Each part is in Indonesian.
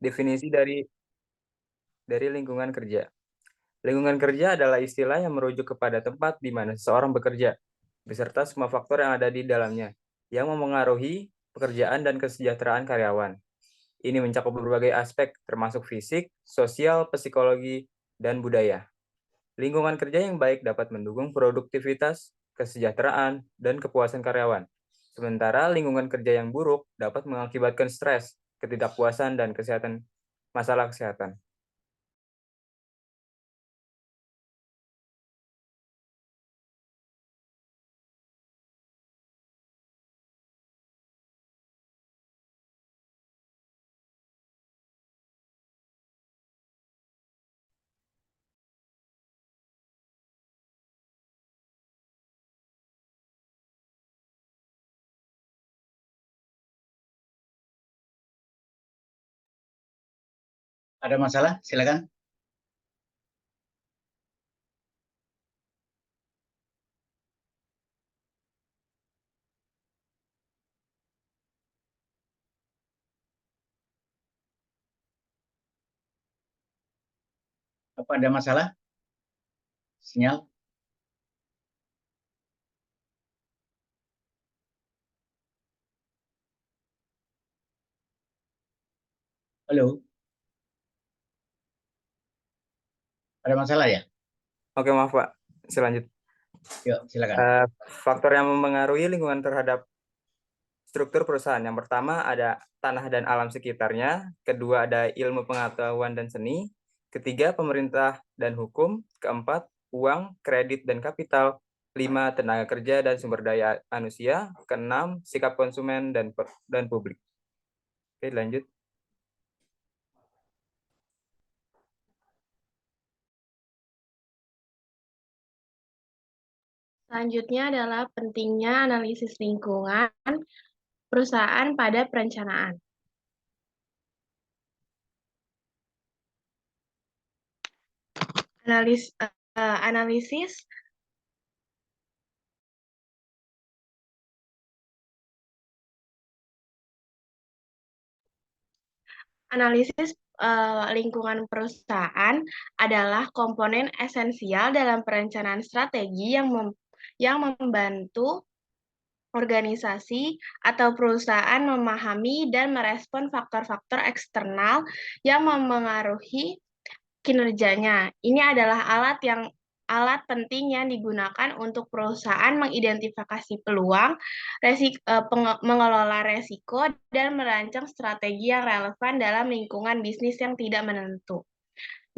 Definisi dari lingkungan kerja. Lingkungan kerja adalah istilah yang merujuk kepada tempat di mana seseorang bekerja, beserta semua faktor yang ada di dalamnya, yang memengaruhi pekerjaan dan kesejahteraan karyawan. Ini mencakup berbagai aspek, termasuk fisik, sosial, psikologi, dan budaya. Lingkungan kerja yang baik dapat mendukung produktivitas, kesejahteraan, dan kepuasan karyawan. Sementara lingkungan kerja yang buruk dapat mengakibatkan stres, ketidakpuasan, dan masalah kesehatan. Ada masalah? Silakan. Apa ada masalah? Sinyal? Halo? Ada masalah ya? Oke, maaf Pak. Selanjut. Yuk, silakan. Faktor yang mempengaruhi lingkungan terhadap struktur perusahaan. Yang pertama ada tanah dan alam sekitarnya, kedua ada ilmu pengetahuan dan seni, ketiga pemerintah dan hukum, keempat uang, kredit dan kapital, lima tenaga kerja dan sumber daya manusia, keenam sikap konsumen dan publik. Oke, lanjut. Selanjutnya adalah pentingnya analisis lingkungan perusahaan pada perencanaan. Analisis lingkungan perusahaan adalah komponen esensial dalam perencanaan strategi yang membantu organisasi atau perusahaan memahami dan merespon faktor-faktor eksternal yang memengaruhi kinerjanya. Ini adalah alat penting yang digunakan untuk perusahaan mengidentifikasi peluang, mengelola resiko, dan merancang strategi yang relevan dalam lingkungan bisnis yang tidak menentu.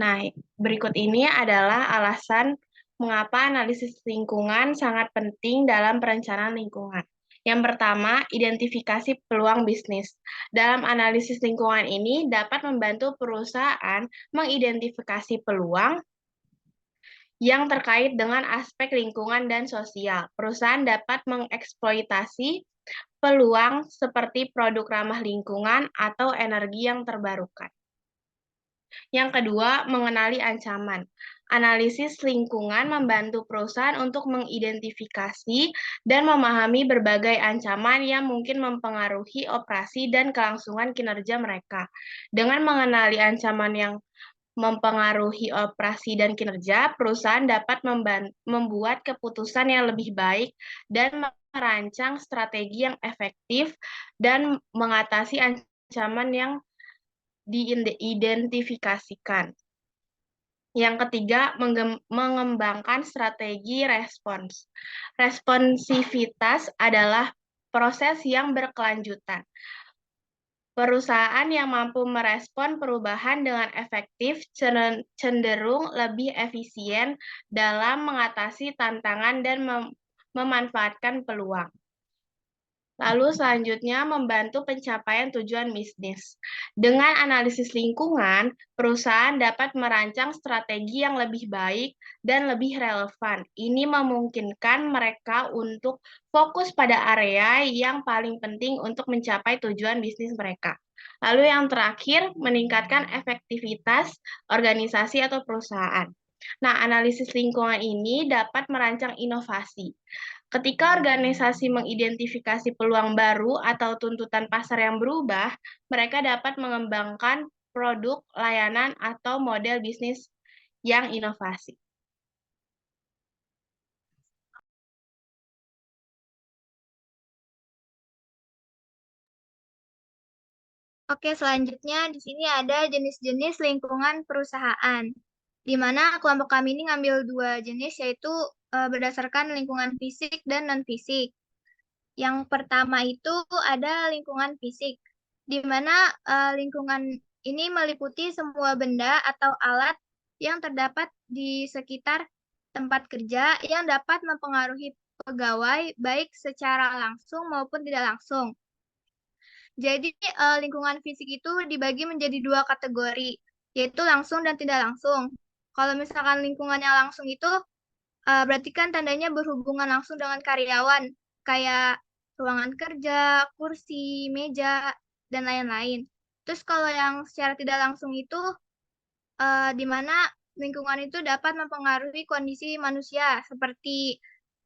Nah, berikut ini adalah alasan mengapa analisis lingkungan sangat penting dalam perencanaan lingkungan. Yang pertama, identifikasi peluang bisnis. Dalam analisis lingkungan ini dapat membantu perusahaan mengidentifikasi peluang yang terkait dengan aspek lingkungan dan sosial. Perusahaan dapat mengeksploitasi peluang seperti produk ramah lingkungan atau energi yang terbarukan. Yang kedua, mengenali ancaman. Analisis lingkungan membantu perusahaan untuk mengidentifikasi dan memahami berbagai ancaman yang mungkin mempengaruhi operasi dan kelangsungan kinerja mereka. Dengan mengenali ancaman yang mempengaruhi operasi dan kinerja, perusahaan dapat membuat keputusan yang lebih baik dan merancang strategi yang efektif dan mengatasi ancaman yang diidentifikasikan. Yang ketiga, mengembangkan strategi respons. Responsivitas adalah proses yang berkelanjutan. Perusahaan yang mampu merespon perubahan dengan efektif cenderung lebih efisien dalam mengatasi tantangan dan memanfaatkan peluang. Lalu selanjutnya membantu pencapaian tujuan bisnis. Dengan analisis lingkungan, perusahaan dapat merancang strategi yang lebih baik dan lebih relevan. Ini memungkinkan mereka untuk fokus pada area yang paling penting untuk mencapai tujuan bisnis mereka. Lalu yang terakhir, meningkatkan efektivitas organisasi atau perusahaan. Nah, analisis lingkungan ini dapat merancang inovasi. Ketika organisasi mengidentifikasi peluang baru atau tuntutan pasar yang berubah, mereka dapat mengembangkan produk, layanan, atau model bisnis yang inovasi. Oke, selanjutnya di sini ada jenis-jenis lingkungan perusahaan, di mana kelompok kami ini ngambil 2 jenis, yaitu berdasarkan lingkungan fisik dan non-fisik. Yang pertama itu ada lingkungan fisik, di mana lingkungan ini meliputi semua benda atau alat yang terdapat di sekitar tempat kerja yang dapat mempengaruhi pegawai baik secara langsung maupun tidak langsung. Jadi lingkungan fisik itu dibagi menjadi 2 kategori, yaitu langsung dan tidak langsung. Kalau misalkan lingkungannya langsung itu berarti kan tandanya berhubungan langsung dengan karyawan, kayak ruangan kerja, kursi, meja, dan lain-lain. Terus kalau yang secara tidak langsung itu di mana lingkungan itu dapat mempengaruhi kondisi manusia seperti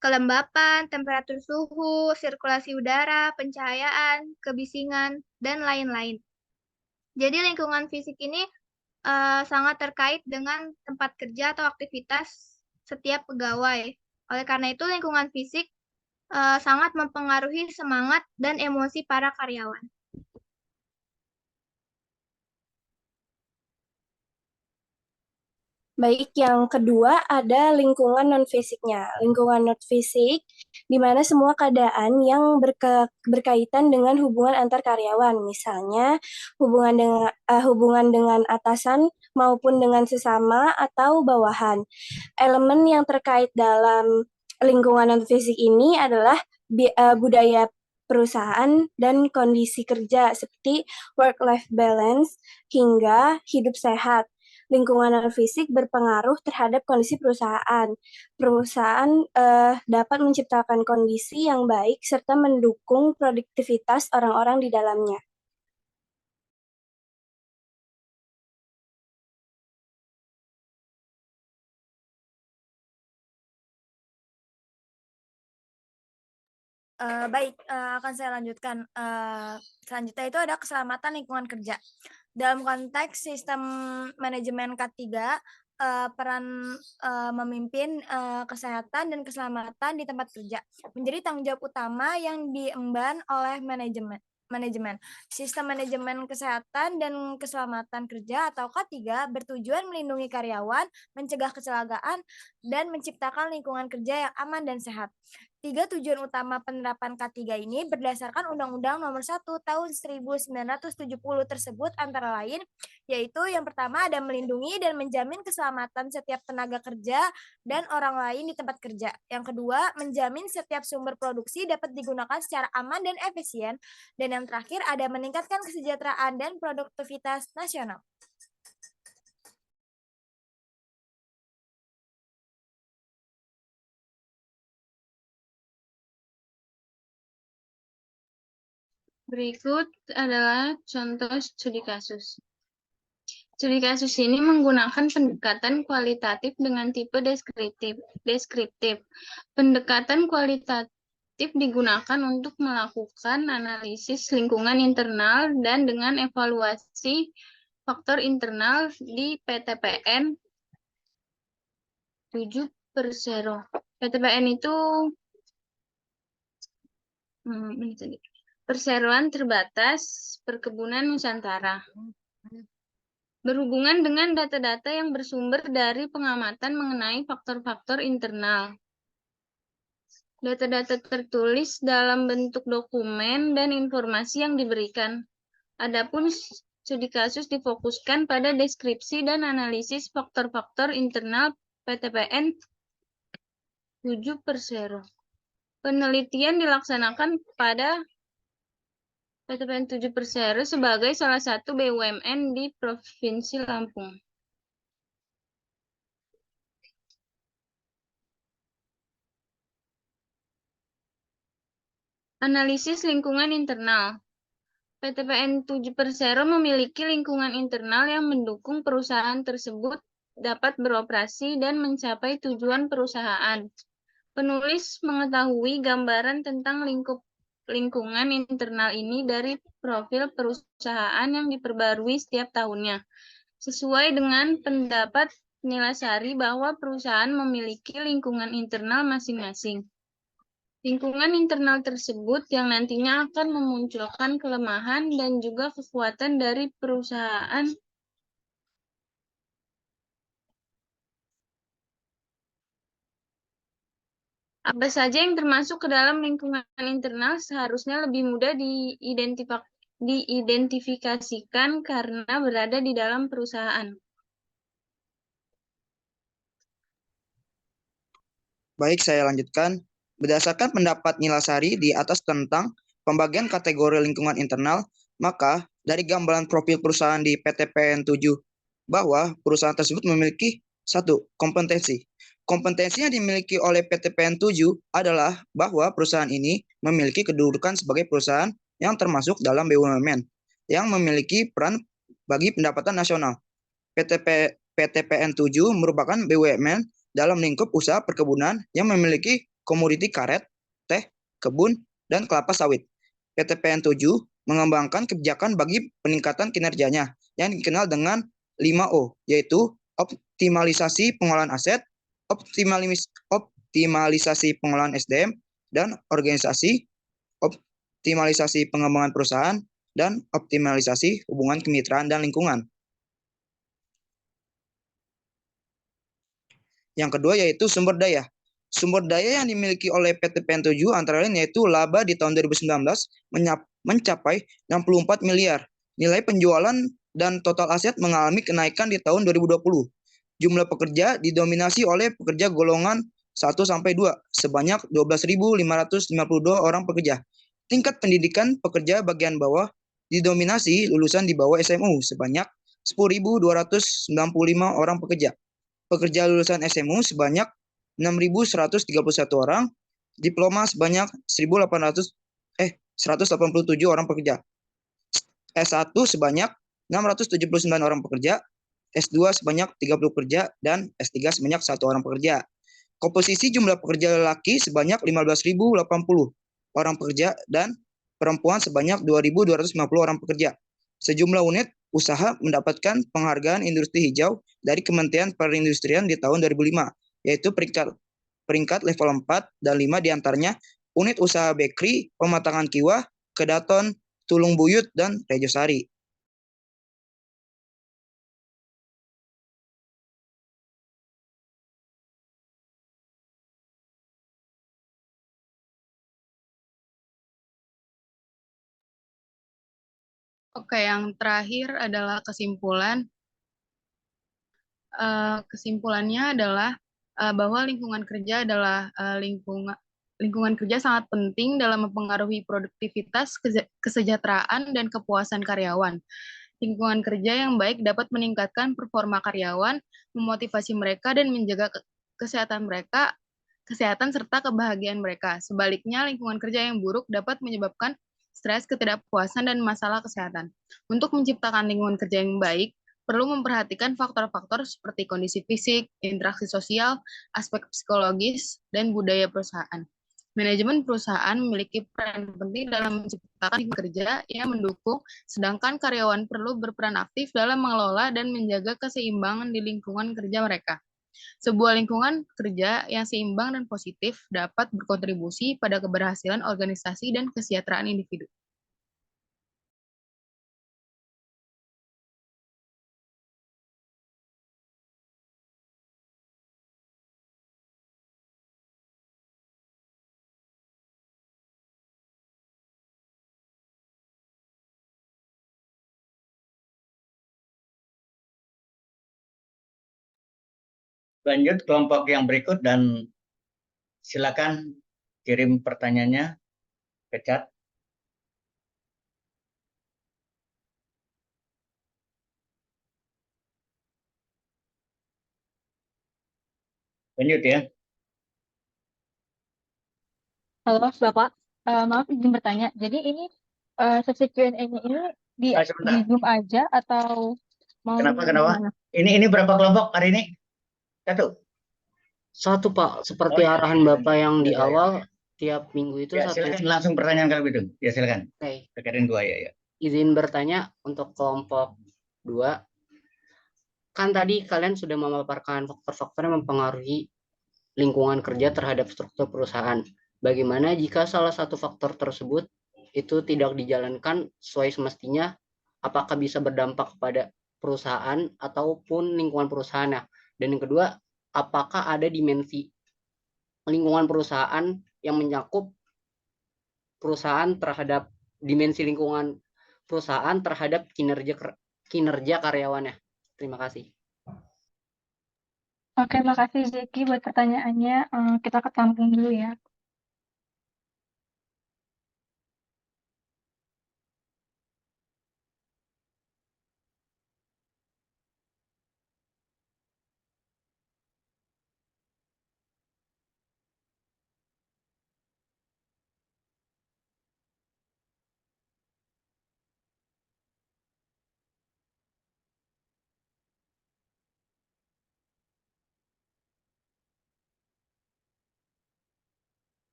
kelembapan, temperatur suhu, sirkulasi udara, pencahayaan, kebisingan, dan lain-lain. Jadi lingkungan fisik ini sangat terkait dengan tempat kerja atau aktivitas setiap pegawai. Oleh karena itu lingkungan fisik sangat mempengaruhi semangat dan emosi para karyawan. Baik, yang kedua ada lingkungan non-fisiknya. Lingkungan non-fisik, di mana semua keadaan yang berkaitan dengan hubungan antar karyawan, misalnya hubungan dengan atasan maupun dengan sesama atau bawahan. Elemen yang terkait dalam lingkungan non-fisik ini adalah budaya perusahaan dan kondisi kerja seperti work-life balance hingga hidup sehat. Lingkungan non-fisik berpengaruh terhadap kondisi perusahaan. Perusahaan dapat menciptakan kondisi yang baik serta mendukung produktivitas orang-orang di dalamnya. Baik, akan saya lanjutkan. Selanjutnya itu ada keselamatan lingkungan kerja. Dalam konteks sistem manajemen K3, peran memimpin kesehatan dan keselamatan di tempat kerja menjadi tanggung jawab utama yang diemban oleh manajemen. Sistem manajemen kesehatan dan keselamatan kerja atau K3 bertujuan melindungi karyawan, mencegah kecelakaan, dan menciptakan lingkungan kerja yang aman dan sehat. 3 tujuan utama penerapan K3 ini berdasarkan Undang-Undang Nomor 1 Tahun 1970 tersebut antara lain, yaitu yang pertama ada melindungi dan menjamin keselamatan setiap tenaga kerja dan orang lain di tempat kerja. Yang kedua, menjamin setiap sumber produksi dapat digunakan secara aman dan efisien. Dan yang terakhir ada meningkatkan kesejahteraan dan produktivitas nasional. Berikut adalah contoh studi kasus. Studi kasus ini menggunakan pendekatan kualitatif dengan tipe deskriptif. Pendekatan kualitatif digunakan untuk melakukan analisis lingkungan internal dan dengan evaluasi faktor internal di PTPN 7/0. PTPN itu Perseroan Terbatas Perkebunan Nusantara. Berhubungan dengan data-data yang bersumber dari pengamatan mengenai faktor-faktor internal. Data-data tertulis dalam bentuk dokumen dan informasi yang diberikan. Adapun studi kasus difokuskan pada deskripsi dan analisis faktor-faktor internal PTPN 7/0. Penelitian dilaksanakan pada PTPN 7/0 sebagai salah satu BUMN di Provinsi Lampung. Analisis lingkungan internal. PTPN 7/0 memiliki lingkungan internal yang mendukung perusahaan tersebut dapat beroperasi dan mencapai tujuan perusahaan. Penulis mengetahui gambaran tentang lingkup lingkungan internal ini dari profil perusahaan yang diperbarui setiap tahunnya. Sesuai dengan pendapat Nilasari bahwa perusahaan memiliki lingkungan internal masing-masing. Lingkungan internal tersebut yang nantinya akan memunculkan kelemahan dan juga kekuatan dari perusahaan. Apa saja yang termasuk ke dalam lingkungan internal seharusnya lebih mudah diidentifikasikan karena berada di dalam perusahaan. Baik, saya lanjutkan. Berdasarkan pendapat Nilasari di atas tentang pembagian kategori lingkungan internal, maka dari gambaran profil perusahaan di PTPN 7 bahwa perusahaan tersebut memiliki satu kompetensi. Kompetensi yang dimiliki oleh PTPN 7 adalah bahwa perusahaan ini memiliki kedudukan sebagai perusahaan yang termasuk dalam BUMN yang memiliki peran bagi pendapatan nasional. PTPN 7 merupakan BUMN dalam lingkup usaha perkebunan yang memiliki komoditi karet, teh, kebun, dan kelapa sawit. PTPN 7 mengembangkan kebijakan bagi peningkatan kinerjanya yang dikenal dengan 5O, yaitu optimalisasi pengolahan aset, optimalisasi pengolahan SDM, dan organisasi, optimalisasi pengembangan perusahaan, dan optimalisasi hubungan kemitraan dan lingkungan. Yang kedua yaitu sumber daya. Sumber daya yang dimiliki oleh PTPN 7 antara lain yaitu laba di tahun 2019 mencapai 64 miliar. Nilai penjualan dan total aset mengalami kenaikan di tahun 2020. Jumlah pekerja didominasi oleh pekerja golongan 1-2 sebanyak 12.552 orang pekerja. Tingkat pendidikan pekerja bagian bawah didominasi lulusan di bawah SMU sebanyak 10.295 orang pekerja. Pekerja lulusan SMU sebanyak 6.131 orang, diploma sebanyak 187 orang pekerja. S1 sebanyak 679 orang pekerja, S2 sebanyak 30 pekerja, dan S3 sebanyak 1 orang pekerja. Komposisi jumlah pekerja lelaki sebanyak 15.080 orang pekerja dan perempuan sebanyak 2.250 orang pekerja. Sejumlah unit usaha mendapatkan penghargaan industri hijau dari Kementerian Perindustrian di tahun 2005, yaitu peringkat level 4 dan 5 diantaranya unit usaha bakery, pematangan kiwah, Kedaton, Tulung Buyut, dan Rejosari. Oke, yang terakhir adalah kesimpulan. Kesimpulannya adalah bahwa lingkungan kerja adalah lingkungan kerja sangat penting dalam mempengaruhi produktivitas, kesejahteraan, dan kepuasan karyawan. Lingkungan kerja yang baik dapat meningkatkan performa karyawan, memotivasi mereka, dan menjaga kesehatan mereka, kesehatan serta kebahagiaan mereka. Sebaliknya, lingkungan kerja yang buruk dapat menyebabkan stres, ketidakpuasan, dan masalah kesehatan. Untuk menciptakan lingkungan kerja yang baik, perlu memperhatikan faktor-faktor seperti kondisi fisik, interaksi sosial, aspek psikologis, dan budaya perusahaan. Manajemen perusahaan memiliki peran penting dalam menciptakan lingkungan kerja yang mendukung, sedangkan karyawan perlu berperan aktif dalam mengelola dan menjaga keseimbangan di lingkungan kerja mereka. Sebuah lingkungan kerja yang seimbang dan positif dapat berkontribusi pada keberhasilan organisasi dan kesejahteraan individu. Lanjut kelompok yang berikut dan silakan kirim pertanyaannya ke chat. Lanjut ya. Halo Bapak, maaf izin bertanya. Jadi ini sesi Q&A-nya ini di Zoom aja atau mau Kenapa? gimana? Ini berapa kelompok hari ini? Satu. Satu Pak, seperti arahan Bapak yang di awal tiap minggu itu Ya, satu. silakan langsung pertanyaan kalau gitu. Ya, silakan. Oke, Terkadang 2 ya. izin bertanya untuk kelompok 2. Kan tadi kalian sudah memaparkan faktor-faktor yang mempengaruhi lingkungan kerja terhadap struktur perusahaan. Bagaimana jika salah satu faktor tersebut itu tidak dijalankan sesuai semestinya? Apakah bisa berdampak kepada perusahaan ataupun lingkungan perusahaan? Dan yang kedua, apakah ada dimensi lingkungan perusahaan yang mencakup perusahaan terhadap dimensi lingkungan perusahaan terhadap kinerja karyawannya? Terima kasih. Oke, makasih Zeki buat pertanyaannya. Kita ketampung dulu ya.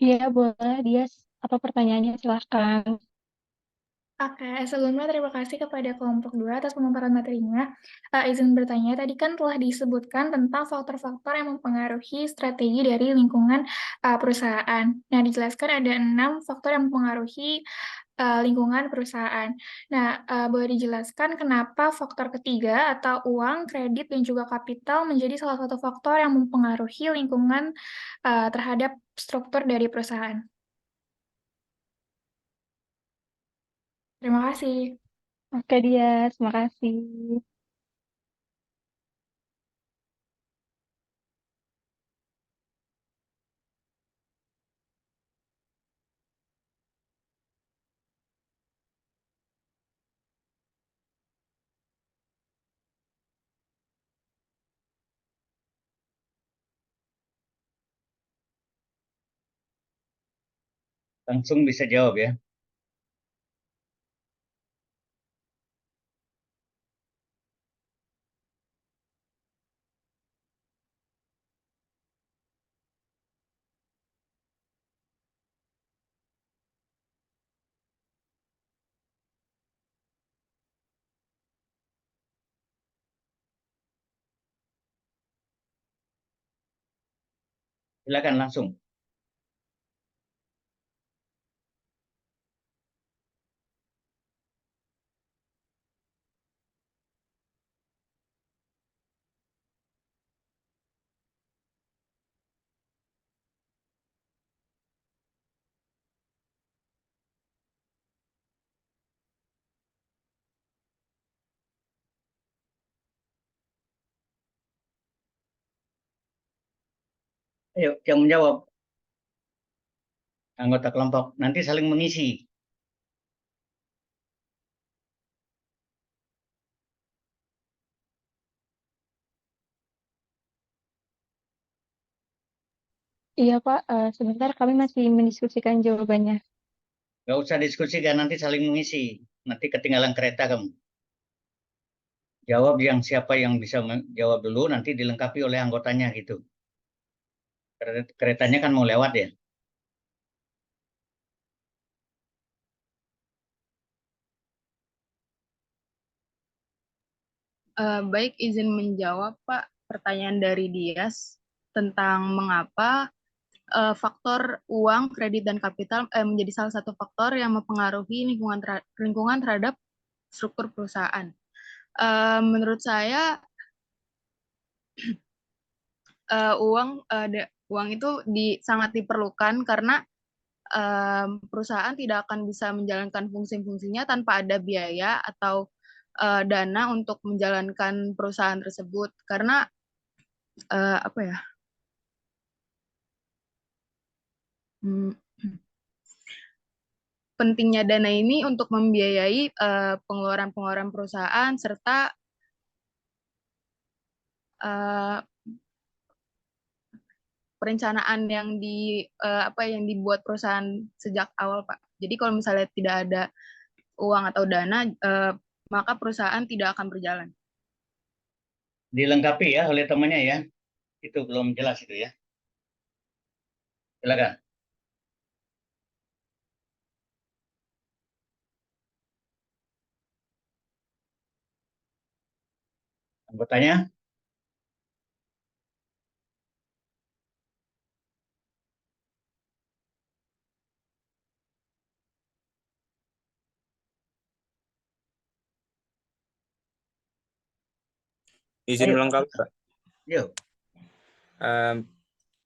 Iya, boleh. Dia apa pertanyaannya? Silahkan. Oke, sebelumnya terima kasih kepada kelompok 2 atas pemaparan materinya. Izin bertanya, tadi kan telah disebutkan tentang faktor-faktor yang mempengaruhi strategi dari lingkungan perusahaan. Nah, dijelaskan ada 6 faktor yang mempengaruhi lingkungan perusahaan. Nah, boleh dijelaskan kenapa faktor ketiga atau uang, kredit, dan juga kapital menjadi salah satu faktor yang mempengaruhi lingkungan terhadap struktur dari perusahaan. Terima kasih. Oke, dia. Terima kasih. Langsung bisa jawab ya. Silakan langsung. Ayo, yang menjawab. Anggota kelompok. Nanti saling mengisi. Iya, Pak. Sebentar kami masih mendiskusikan jawabannya. Nggak usah diskusikan, nanti saling mengisi. Nanti ketinggalan kereta kamu. Jawab yang siapa yang bisa jawab dulu, nanti dilengkapi oleh anggotanya gitu. Keretanya kan mau lewat ya. Baik, izin menjawab Pak pertanyaan dari Dias tentang mengapa faktor uang, kredit, dan kapital menjadi salah satu faktor yang mempengaruhi lingkungan terhadap struktur perusahaan. Menurut saya uang itu sangat diperlukan karena perusahaan tidak akan bisa menjalankan fungsi-fungsinya tanpa ada biaya atau dana untuk menjalankan perusahaan tersebut. Karena apa ya? Pentingnya dana ini untuk membiayai pengeluaran-pengeluaran perusahaan serta perencanaan yang yang dibuat perusahaan sejak awal, Pak. Jadi kalau misalnya tidak ada uang atau dana, maka perusahaan tidak akan berjalan. Dilengkapi ya oleh temannya ya. Itu belum jelas itu ya. Silakan. Anggotanya? Izin melengkapi, Pak. Yuk.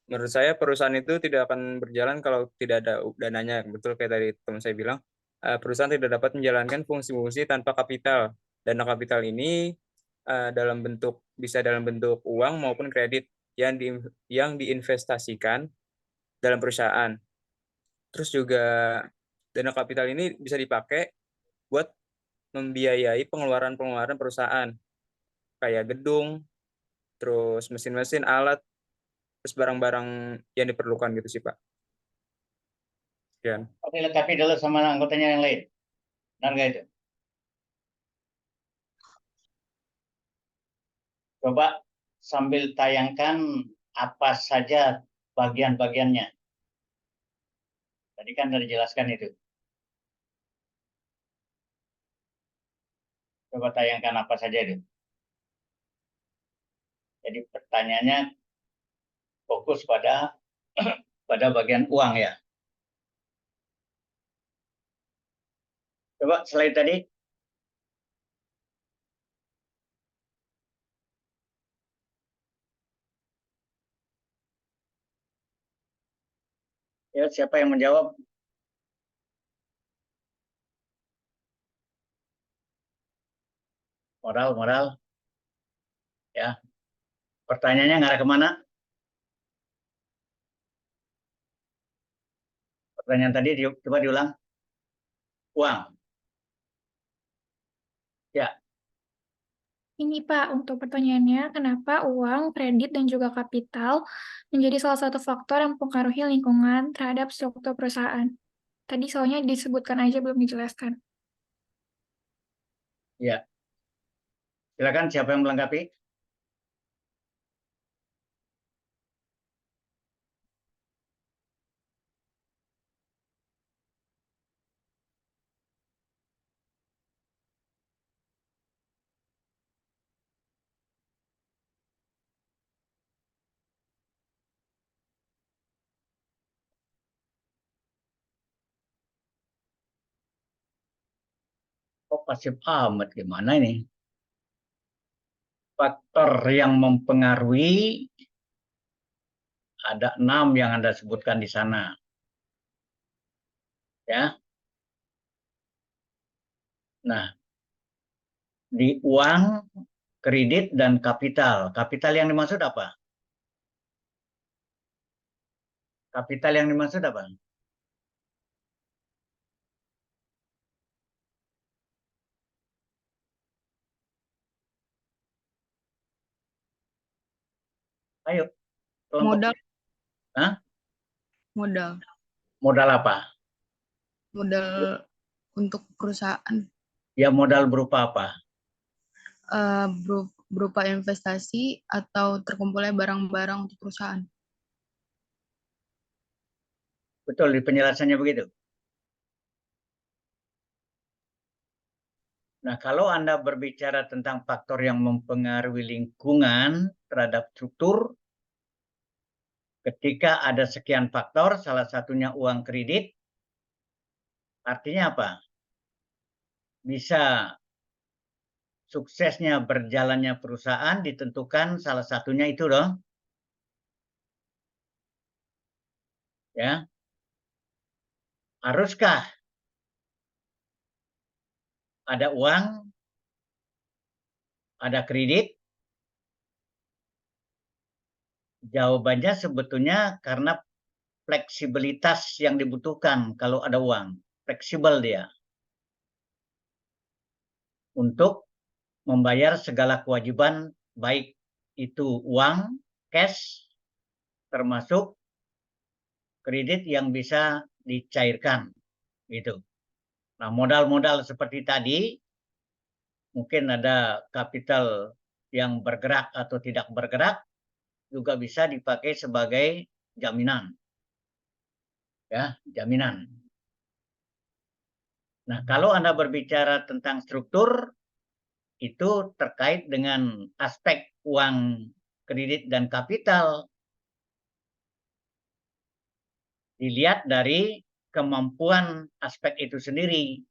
Menurut saya perusahaan itu tidak akan berjalan kalau tidak ada dananya. Betul kayak tadi teman saya bilang, perusahaan tidak dapat menjalankan fungsi-fungsi tanpa kapital. Dana kapital ini bisa dalam bentuk uang maupun kredit yang diinvestasikan dalam perusahaan. Terus juga dana kapital ini bisa dipakai buat membiayai pengeluaran-pengeluaran perusahaan kayak gedung, terus mesin-mesin, alat, terus barang-barang yang diperlukan gitu sih, Pak. Sekian. Oke, lengkapi dulu sama anggotanya yang lain. Benar nggak itu? Coba sambil tayangkan apa saja bagian-bagiannya. Tadi kan sudah dijelaskan itu. Coba tayangkan apa saja itu. Jadi pertanyaannya fokus pada bagian uang ya. Coba slide tadi. Ya, siapa yang menjawab? Moral. Ya. Pertanyaannya ngarah kemana? Pertanyaan tadi coba diulang. Uang. Ya. Ini Pak, untuk pertanyaannya, kenapa uang, kredit, dan juga kapital menjadi salah satu faktor yang mempengaruhi lingkungan terhadap struktur perusahaan? Tadi soalnya disebutkan aja, belum dijelaskan. Ya. Silakan siapa yang melengkapi? Kok pasif amat gimana ini? Faktor yang mempengaruhi ada 6 yang Anda sebutkan di sana. Ya. Nah, di uang, kredit, dan kapital. Kapital yang dimaksud apa? Kapital yang dimaksud apa? Ayo. Kelompok. Modal. Hah? Modal. Modal apa? Modal untuk perusahaan. Ya, modal berupa apa? Berupa investasi atau terkumpulnya barang-barang untuk perusahaan. Betul, di penjelasannya begitu. Nah, kalau Anda berbicara tentang faktor yang mempengaruhi lingkungan terhadap struktur, ketika ada sekian faktor, salah satunya uang kredit, artinya apa? Bisa suksesnya berjalannya perusahaan ditentukan salah satunya itu dong. Ya. Haruskah ada uang, ada kredit? Jawabannya sebetulnya karena fleksibilitas yang dibutuhkan kalau ada uang. Fleksibel dia. Untuk membayar segala kewajiban, baik itu uang, cash, termasuk kredit yang bisa dicairkan, gitu. Nah, modal-modal seperti tadi, mungkin ada kapital yang bergerak atau tidak bergerak, juga bisa dipakai sebagai jaminan. Ya, jaminan. Nah, kalau Anda berbicara tentang struktur, itu terkait dengan aspek uang kredit dan kapital. Dilihat dari kemampuan aspek itu sendiri.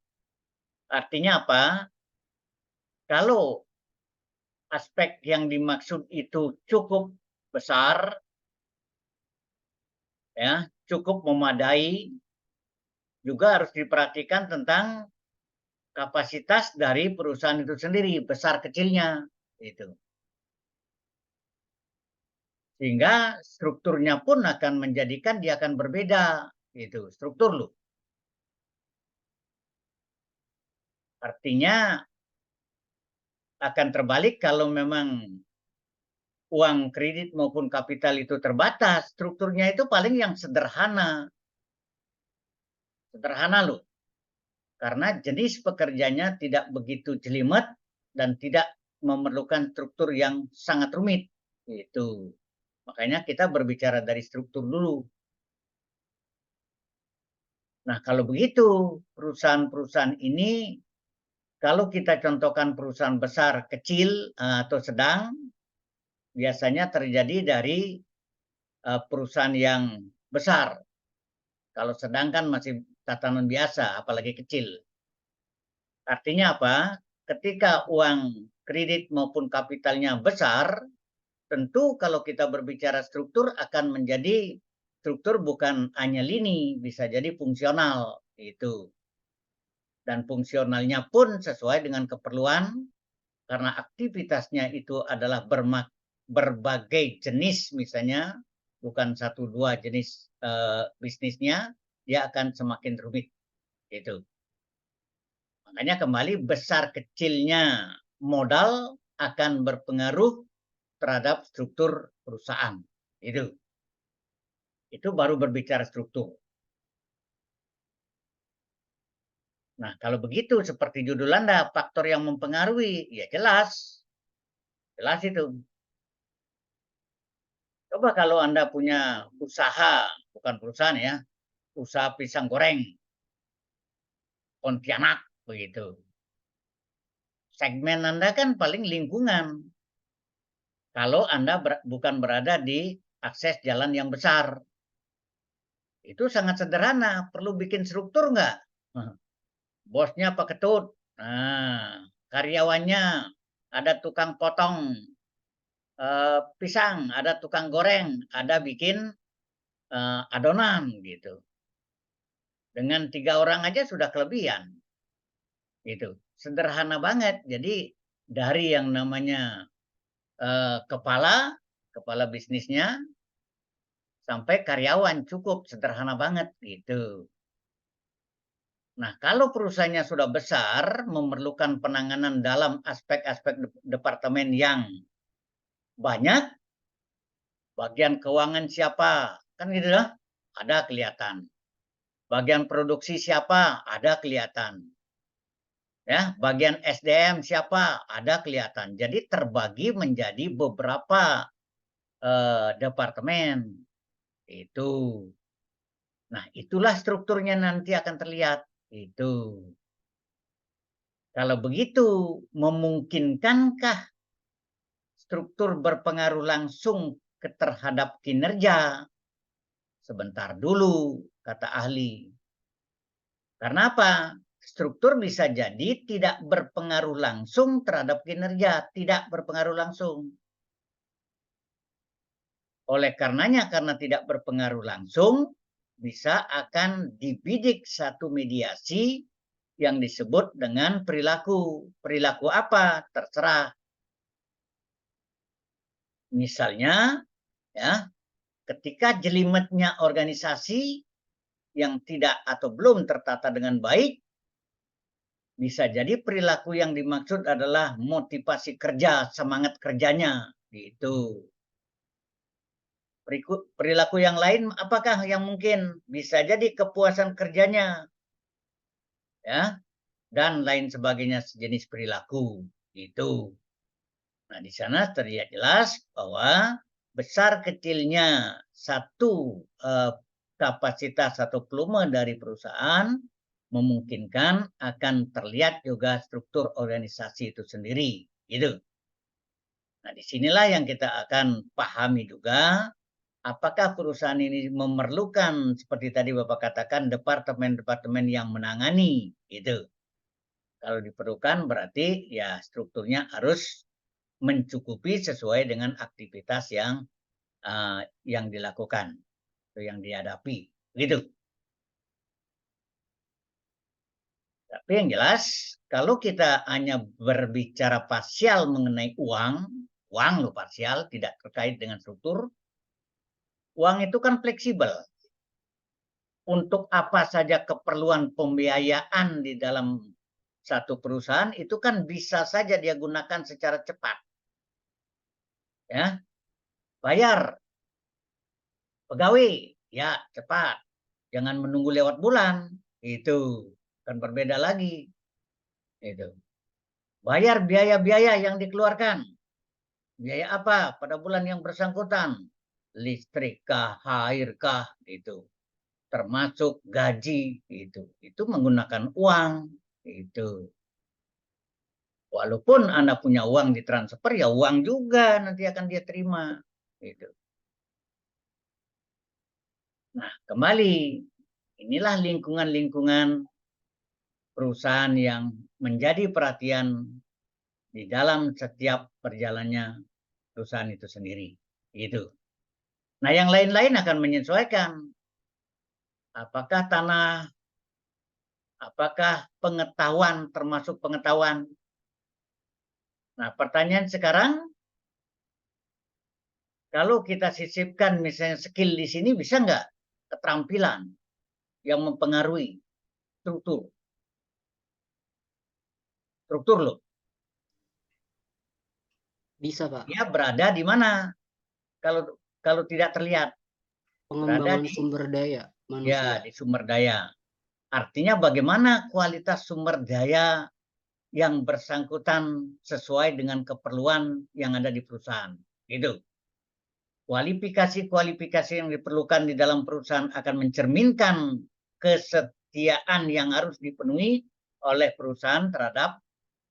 Artinya apa? Kalau aspek yang dimaksud itu cukup besar, ya, cukup memadai, juga harus diperhatikan tentang kapasitas dari perusahaan itu sendiri, besar kecilnya, itu. Sehingga strukturnya pun akan menjadikan dia akan berbeda, itu struktur loh. Artinya akan terbalik kalau memang uang kredit maupun kapital itu terbatas, strukturnya itu paling yang sederhana. Sederhana loh. Karena jenis pekerjanya tidak begitu jelimet dan tidak memerlukan struktur yang sangat rumit. Itu. Makanya kita berbicara dari struktur dulu. Nah, kalau begitu, perusahaan-perusahaan ini, kalau kita contohkan perusahaan besar, kecil, atau sedang, biasanya terjadi dari perusahaan yang besar. Kalau sedang kan masih tatanan biasa, apalagi kecil. Artinya apa? Ketika uang kredit maupun kapitalnya besar, tentu kalau kita berbicara struktur akan menjadi struktur bukan hanya lini, bisa jadi fungsional. Itu. Dan fungsionalnya pun sesuai dengan keperluan, karena aktivitasnya itu adalah berbagai jenis misalnya, bukan 1-2 jenis bisnisnya, dia akan semakin rumit. Itu. Makanya kembali besar kecilnya modal akan berpengaruh terhadap struktur perusahaan. Itu baru berbicara struktur. Nah, kalau begitu seperti judul Anda, faktor yang mempengaruhi, ya jelas. Jelas itu. Coba kalau Anda punya usaha, bukan perusahaan ya, usaha pisang goreng, Pontianak, begitu. Segmen Anda kan paling lingkungan. Kalau Anda bukan berada di akses jalan yang besar. Itu sangat sederhana, perlu bikin struktur nggak? Bosnya Pak Ketut, nah, karyawannya ada tukang potong pisang, ada tukang goreng, ada bikin adonan gitu. Dengan 3 orang aja sudah kelebihan. Itu sederhana banget. Jadi dari yang namanya kepala bisnisnya sampai karyawan cukup sederhana banget gitu. Nah, kalau perusahaannya sudah besar, memerlukan penanganan dalam aspek-aspek departemen yang banyak, bagian keuangan siapa, kan gitu lah, ada kelihatan. Bagian produksi siapa, ada kelihatan. Ya, bagian SDM siapa, ada kelihatan. Jadi terbagi menjadi beberapa departemen. Itu. Nah, itulah strukturnya nanti akan terlihat. Itu. Kalau begitu, memungkinkankah struktur berpengaruh langsung terhadap kinerja? Sebentar dulu, kata ahli. Karena apa? Struktur bisa jadi tidak berpengaruh langsung terhadap kinerja, tidak berpengaruh langsung. Oleh karenanya, karena tidak berpengaruh langsung, bisa akan dibidik satu mediasi yang disebut dengan perilaku. Perilaku apa? Terserah. Misalnya, ya, ketika jelimetnya organisasi yang tidak atau belum tertata dengan baik, bisa jadi perilaku yang dimaksud adalah motivasi kerja, semangat kerjanya, gitu. Perilaku yang lain apakah yang mungkin? Bisa jadi kepuasan kerjanya, ya, dan lain sebagainya sejenis perilaku itu. Nah, di sana terlihat jelas bahwa besar kecilnya satu kapasitas atau volume dari perusahaan memungkinkan akan terlihat juga struktur organisasi itu sendiri, gitu. Nah, disinilah yang kita akan pahami juga apakah perusahaan ini memerlukan seperti tadi Bapak katakan departemen-departemen yang menangani, gitu. Kalau diperlukan berarti ya strukturnya harus mencukupi sesuai dengan aktivitas yang dilakukan atau yang dihadapi, gitu. Tapi yang jelas kalau kita hanya berbicara parsial mengenai uang loh parsial tidak terkait dengan struktur. Uang itu kan fleksibel. Untuk apa saja keperluan pembiayaan di dalam satu perusahaan itu kan bisa saja dia gunakan secara cepat. Ya. Bayar pegawai, ya cepat. Jangan menunggu lewat bulan. Itu kan berbeda lagi. Itu. Bayar biaya-biaya yang dikeluarkan. Biaya apa pada bulan yang bersangkutan? Listrik kah, air kah, itu. Termasuk gaji, itu. Itu menggunakan uang, itu. Walaupun Anda punya uang ditransfer, ya uang juga nanti akan dia terima, itu. Nah, kembali, inilah lingkungan-lingkungan perusahaan yang menjadi perhatian di dalam setiap perjalanannya perusahaan itu sendiri. Gitu. Nah, yang lain-lain akan menyesuaikan. Apakah tanah, apakah pengetahuan, termasuk pengetahuan. Nah, pertanyaan sekarang, kalau kita sisipkan misalnya skill di sini, bisa nggak keterampilan yang mempengaruhi struktur? Struktur loh. Bisa, Pak. Dia berada di mana? Kalau tidak terlihat. Pengembangan sumber daya manusia. Ya, di sumber daya. Artinya bagaimana kualitas sumber daya yang bersangkutan sesuai dengan keperluan yang ada di perusahaan. Gitu. Kualifikasi-kualifikasi yang diperlukan di dalam perusahaan akan mencerminkan kesetiaan yang harus dipenuhi oleh perusahaan terhadap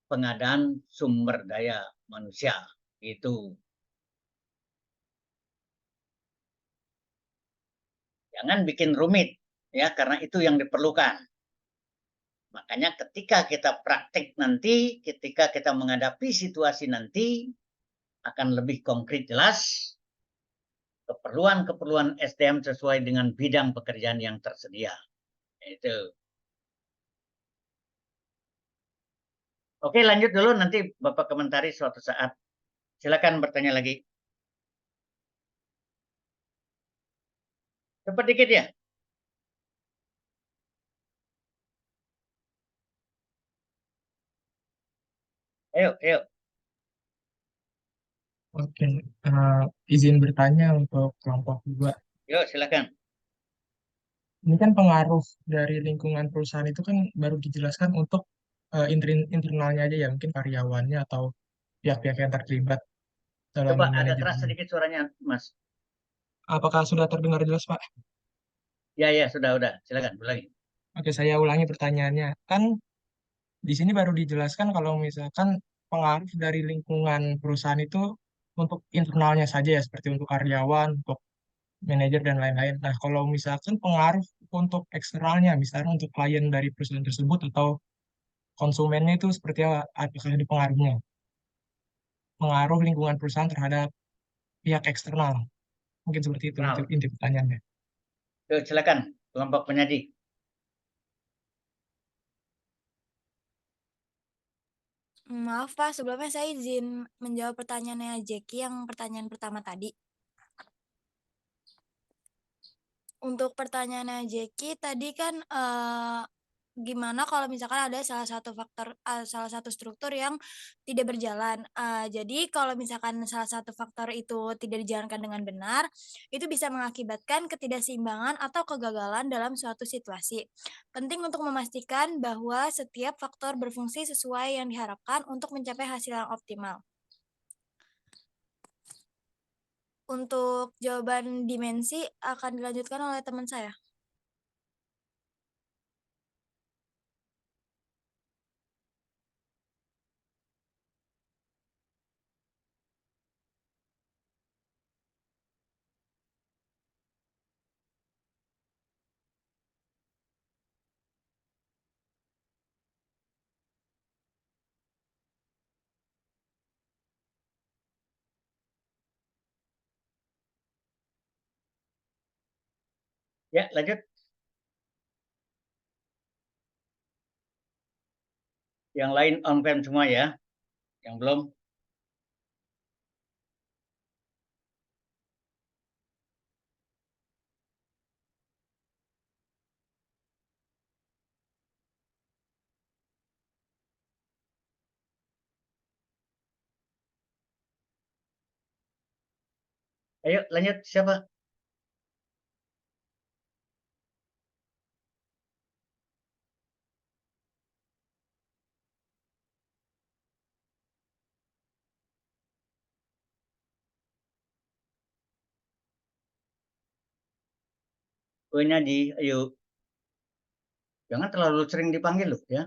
pengadaan sumber daya manusia. Itu. Jangan bikin rumit, ya, karena itu yang diperlukan. Makanya ketika kita praktik nanti, ketika kita menghadapi situasi nanti, akan lebih konkret jelas keperluan-keperluan SDM sesuai dengan bidang pekerjaan yang tersedia. Itu. Oke, lanjut dulu, nanti Bapak komentari suatu saat. Silakan bertanya lagi. Cepat dikit ya. Ayo. Oke, izin bertanya untuk kelompok 2. Yuk, silakan. Ini kan pengaruh dari lingkungan perusahaan itu kan baru dijelaskan untuk internalnya aja ya, mungkin karyawannya atau pihak-pihak yang terlibat dalam Coba agak manajemen. keras sedikit suaranya, Mas. Apakah sudah terdengar jelas, Pak? Ya, sudah. Silakan, ulangi. Oke, saya ulangi pertanyaannya. Kan di sini baru dijelaskan kalau misalkan pengaruh dari lingkungan perusahaan itu untuk internalnya saja ya, seperti untuk karyawan, untuk manajer dan lain-lain. Nah, kalau misalkan pengaruh untuk eksternalnya, misalnya untuk klien dari perusahaan tersebut atau konsumennya itu seperti apa? Apakah ada pengaruhnya? Pengaruh lingkungan perusahaan terhadap pihak eksternal. Mungkin seperti itu inti pertanyaannya. Yuk, silakan, kelompok penyaji. Maaf Pak, sebelumnya saya izin menjawab pertanyaannya Jackie yang pertanyaan pertama tadi. Untuk pertanyaannya Jackie tadi kan gimana kalau misalkan ada salah satu struktur yang tidak berjalan. Jadi kalau misalkan salah satu faktor itu tidak dijalankan dengan benar, itu bisa mengakibatkan ketidakseimbangan atau kegagalan dalam suatu situasi. Penting untuk memastikan bahwa setiap faktor berfungsi sesuai yang diharapkan untuk mencapai hasil yang optimal. Untuk jawaban dimensi akan dilanjutkan oleh teman saya. Ya, lanjut. Yang lain on-cam semua ya. Yang belum. Ayo lanjut, siapa? Kuenya ayo. Jangan terlalu sering dipanggil loh ya.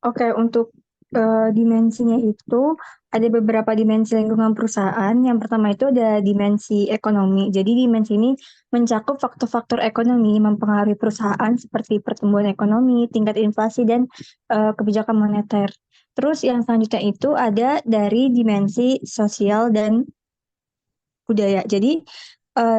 Oke, untuk dimensinya itu ada beberapa dimensi lingkungan perusahaan. Yang pertama itu ada dimensi ekonomi. Jadi dimensi ini mencakup faktor-faktor ekonomi yang mempengaruhi perusahaan seperti pertumbuhan ekonomi, tingkat inflasi, dan kebijakan moneter. Terus yang selanjutnya itu ada dari dimensi sosial dan budaya. Jadi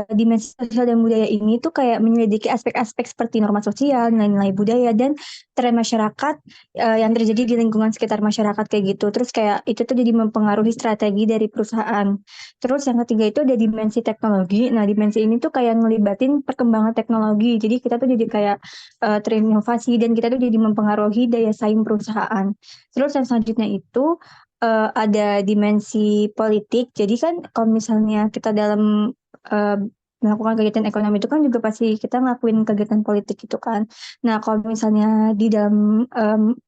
dimensi sosial dan budaya ini tuh kayak menyelidiki aspek-aspek seperti norma sosial, nilai-nilai budaya, dan tren masyarakat yang terjadi di lingkungan sekitar masyarakat kayak gitu. Terus kayak itu tuh jadi mempengaruhi strategi dari perusahaan. Terus yang ketiga itu ada dimensi teknologi. Nah, dimensi ini tuh kayak ngelibatin perkembangan teknologi. Jadi kita tuh jadi kayak terinovasi dan kita tuh jadi mempengaruhi daya saing perusahaan. Terus yang selanjutnya itu ada dimensi politik. Jadi kan kalau misalnya kita dalam melakukan kegiatan ekonomi itu kan juga pasti kita ngelakuin kegiatan politik itu kan. Nah, kalau misalnya di dalam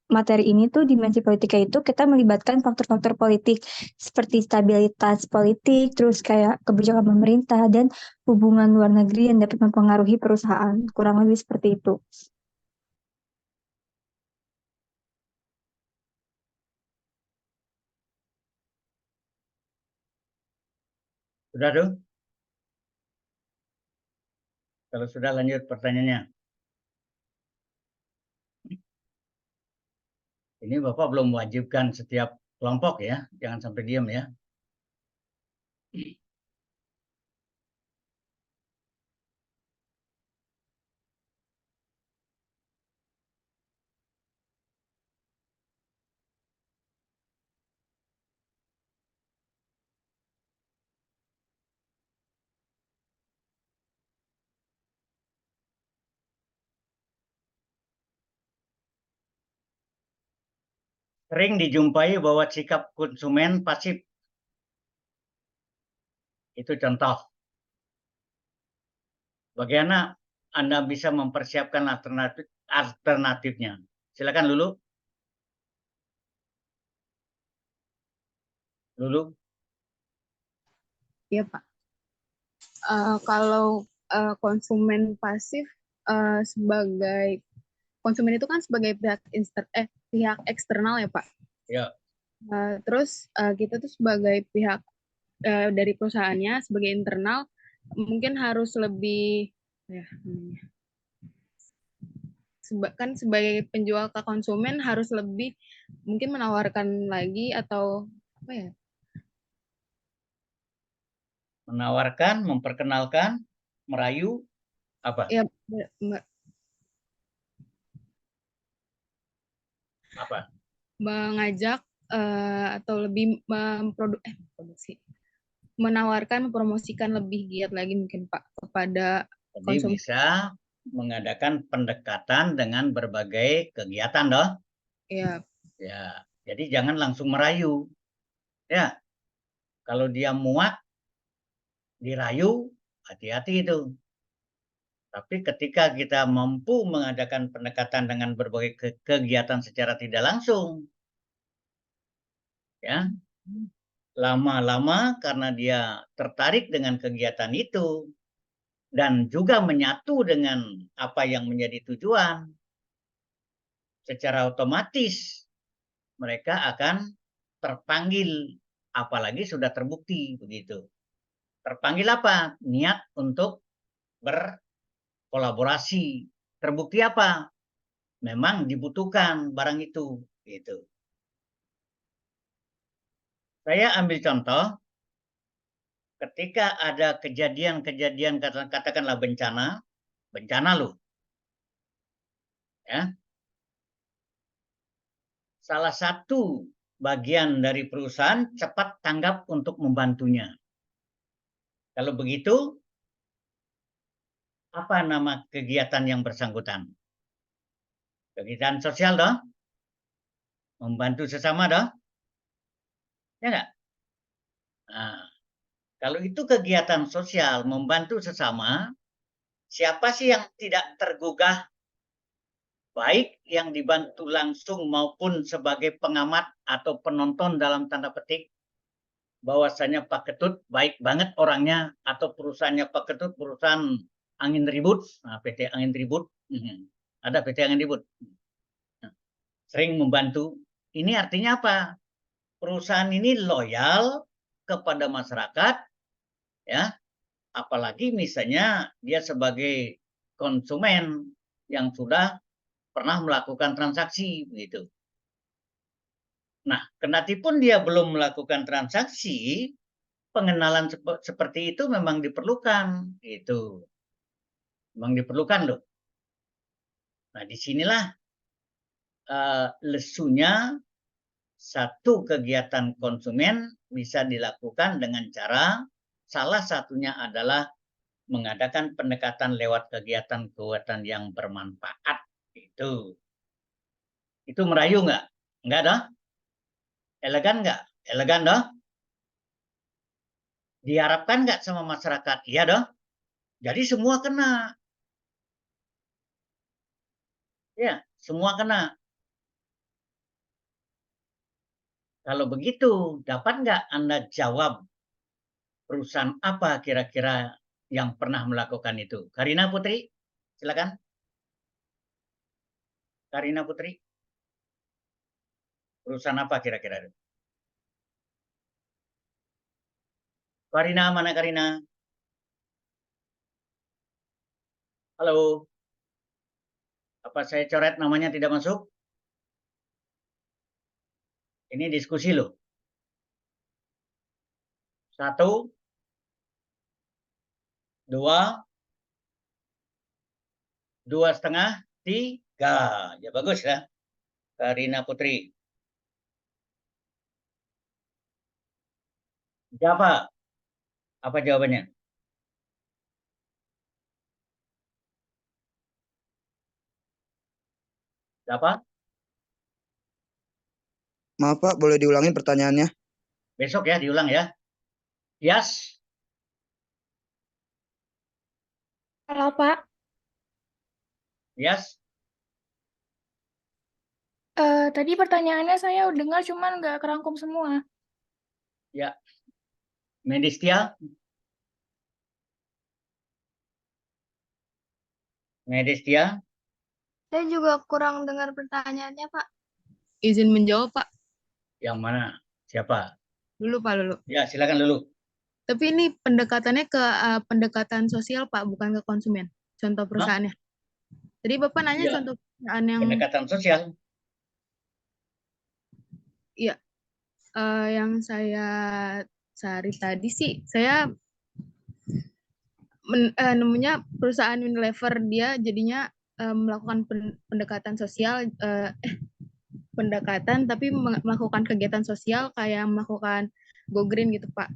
materi ini tuh dimensi politika itu kita melibatkan faktor-faktor politik seperti stabilitas politik, terus kayak kebijakan pemerintah dan hubungan luar negeri yang dapat mempengaruhi perusahaan. Kurang lebih seperti itu. Sudah dong? Kalau sudah lanjut pertanyaannya. Ini Bapak belum mewajibkan setiap kelompok ya, jangan sampai diam ya. Sering dijumpai bahwa sikap konsumen pasif. Itu contoh. Bagaimana Anda bisa mempersiapkan alternatifnya? Silakan Lulu. Lulu. Iya, Pak. Kalau konsumen pasif sebagai konsumen itu kan sebagai pihak eksternal ya, Pak. Ya. Terus kita tuh sebagai pihak dari perusahaannya sebagai internal mungkin harus lebih kan sebagai penjual ke konsumen harus lebih mungkin menawarkan lagi atau apa ya? Menawarkan, memperkenalkan, merayu, apa? Ya, Apa? mengajak atau lebih produksi, menawarkan, mempromosikan lebih giat lagi mungkin Pak kepada Jadi konsumen. bisa mengadakan pendekatan dengan berbagai kegiatan, doh. Iya. Ya, jadi jangan langsung merayu. Ya, kalau dia muak, dirayu, hati-hati itu. Tapi ketika kita mampu mengadakan pendekatan dengan berbagai kegiatan secara tidak langsung, ya, lama-lama karena dia tertarik dengan kegiatan itu dan juga menyatu dengan apa yang menjadi tujuan, secara otomatis mereka akan terpanggil, apalagi sudah terbukti begitu. Terpanggil apa? Niat untuk berkolaborasi. Terbukti apa? Memang dibutuhkan barang itu, gitu. Saya ambil contoh, ketika ada kejadian-kejadian katakanlah bencana loh, ya. Salah satu bagian dari perusahaan cepat tanggap untuk membantunya. Kalau begitu, apa nama kegiatan yang bersangkutan? Kegiatan sosial dong, membantu sesama dong, ya nggak? Nah, kalau itu kegiatan sosial, membantu sesama, siapa sih yang tidak tergugah? Baik yang dibantu langsung maupun sebagai pengamat atau penonton dalam tanda petik, bahwasanya Pak Ketut baik banget orangnya, atau perusahaannya Pak Ketut perusahaan angin ribut, nah, PT Angin Ribut, ada PT Angin Ribut, sering membantu. Ini artinya apa? Perusahaan ini loyal kepada masyarakat, ya, apalagi misalnya dia sebagai konsumen yang sudah pernah melakukan transaksi begitu. Nah, kendatipun dia belum melakukan transaksi, pengenalan seperti itu memang diperlukan, itu memang diperlukan loh. Nah, disinilah lesunya satu kegiatan konsumen bisa dilakukan dengan cara salah satunya adalah mengadakan pendekatan lewat kegiatan-kegiatan yang bermanfaat. Itu merayu nggak? Nggak dah? Elegan nggak? Elegan dah? Diharapkan nggak sama masyarakat? Iya dah? Jadi semua kena. Ya, semua kena. Kalau begitu, dapat nggak Anda jawab perusahaan apa kira-kira yang pernah melakukan itu? Karina Putri, silakan. Karina Putri, perusahaan apa kira-kira itu? Karina, mana Karina? Halo. Apa saya coret namanya tidak masuk? Ini diskusi loh. 1, 2, 2,5, 3. Ya bagus ya. Karina Putri. Siapa? Apa jawabannya? Siapa? Maaf Pak, boleh diulangi pertanyaannya? Besok ya, diulang ya. Yas? Halo Pak. Yas? Tadi pertanyaannya saya udah dengar, cuman nggak kerangkum semua. Ya. Medistia? Medistia? Saya juga kurang dengar pertanyaannya, Pak. Izin menjawab, Pak. Yang mana? Siapa? Dulu, Pak, dulu. Ya, silakan dulu. Tapi ini pendekatannya ke pendekatan sosial, Pak, bukan ke konsumen. Contoh perusahaannya. Tadi Bapak nanya Iya, contoh perusahaan yang pendekatan sosial. iya, yang saya cari tadi sih, saya nemunya perusahaan Unilever, dia jadinya melakukan pendekatan sosial, pendekatan tapi melakukan kegiatan sosial kayak melakukan go green gitu Pak,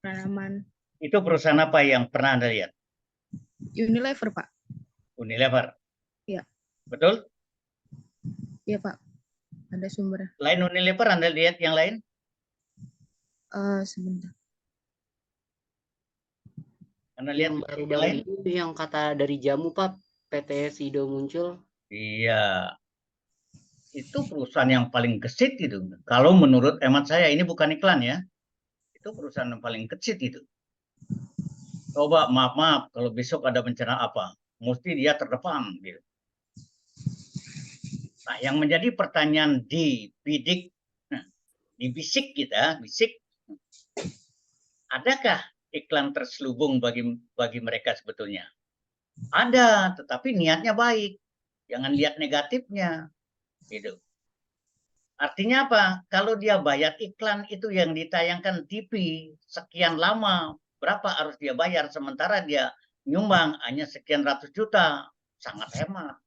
penanaman. Itu perusahaan apa yang pernah Anda lihat? Unilever Pak. Unilever. Iya. Betul? Iya Pak, ada sumbernya. Lain Unilever Anda lihat yang lain? Sebentar. Anda lihat Yang baru yang bangun lain? itu yang kata dari jamu Pak, PT Sido muncul. Iya. Itu perusahaan yang paling gesit itu. Kalau menurut hemat saya, ini bukan iklan ya. Itu perusahaan yang paling gesit itu. Coba maaf kalau besok ada bencana apa, mesti dia terdepan gitu. Nah, yang menjadi pertanyaan di bidik, di bisik kita, bisik, adakah iklan terselubung bagi mereka sebetulnya? Ada, tetapi niatnya baik. Jangan lihat negatifnya. Gitu. Artinya apa? Kalau dia bayar iklan itu yang ditayangkan TV sekian lama, berapa harus dia bayar sementara dia nyumbang hanya sekian ratus juta, sangat hemat.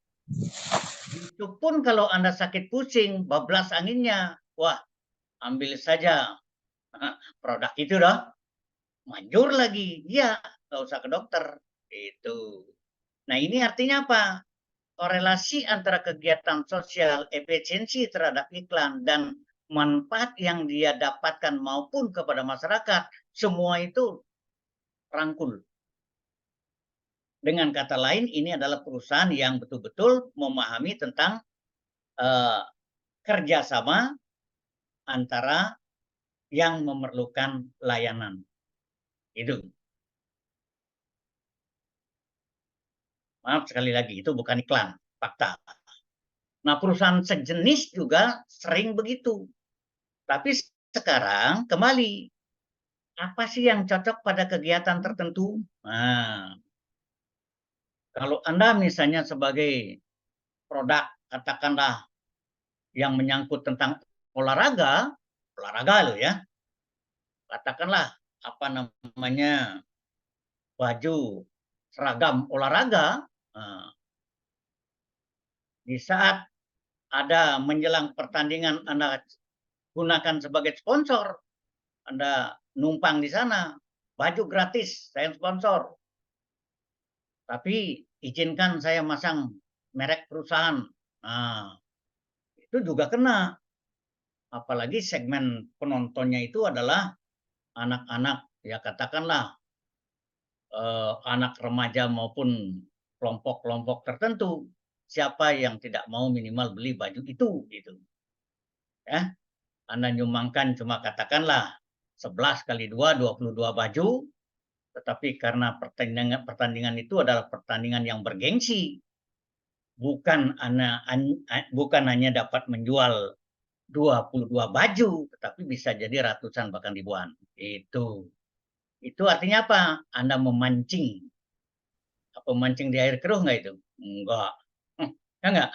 Itu pun kalau Anda sakit pusing, bablas anginnya, wah ambil saja produk itu dah, manjur lagi, ya nggak usah ke dokter. Itu. Nah ini artinya apa? Korelasi antara kegiatan sosial, efisiensi terhadap iklan, dan manfaat yang dia dapatkan maupun kepada masyarakat, semua itu rangkul. Dengan kata lain, ini adalah perusahaan yang betul-betul memahami tentang kerjasama antara yang memerlukan layanan. Itu. Maaf sekali lagi, itu bukan iklan, fakta. Nah, perusahaan sejenis juga sering begitu. Tapi sekarang kembali, apa sih yang cocok pada kegiatan tertentu? Nah, kalau Anda misalnya sebagai produk, katakanlah yang menyangkut tentang olahraga loh ya, katakanlah apa namanya baju seragam olahraga, nah, di saat ada menjelang pertandingan Anda gunakan sebagai sponsor, Anda numpang di sana, baju gratis, saya sponsor. Tapi izinkan saya masang merek perusahaan. Nah, itu juga kena. Apalagi segmen penontonnya itu adalah anak-anak, ya katakanlah anak remaja maupun kelompok-kelompok tertentu. Siapa yang tidak mau minimal beli baju itu, gitu. Ya, Anda nyumbangkan cuma katakanlah 11 kali 2, 22 baju, tetapi karena pertandingan itu adalah pertandingan yang bergengsi, bukan hanya dapat menjual 22 baju, tetapi bisa jadi ratusan bahkan ribuan. Itu artinya apa? Anda memancing. Apa memancing di air keruh nggak itu? Enggak. Ya enggak?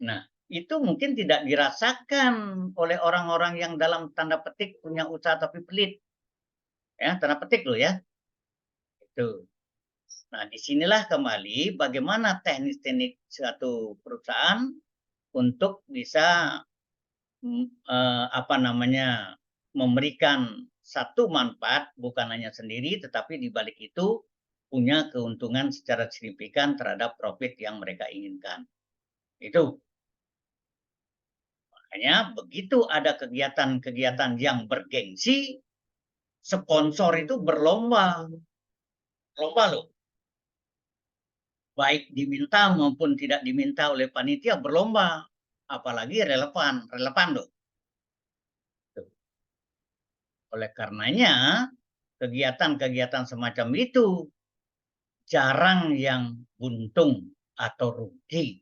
Nah, itu mungkin tidak dirasakan oleh orang-orang yang dalam tanda petik punya usaha tapi pelit. Ya, tanda petik loh ya. Itu. Nah, disinilah kembali bagaimana teknik-teknik suatu perusahaan untuk bisa memberikan satu manfaat bukan hanya sendiri, tetapi di balik itu punya keuntungan secara signifikan terhadap profit yang mereka inginkan. Itu. Makanya begitu ada kegiatan-kegiatan yang bergengsi, sponsor itu berlomba. Lomba loh. Baik diminta maupun tidak diminta oleh panitia berlomba. Apalagi relevan loh. Oleh karenanya, kegiatan-kegiatan semacam itu jarang yang untung atau rugi.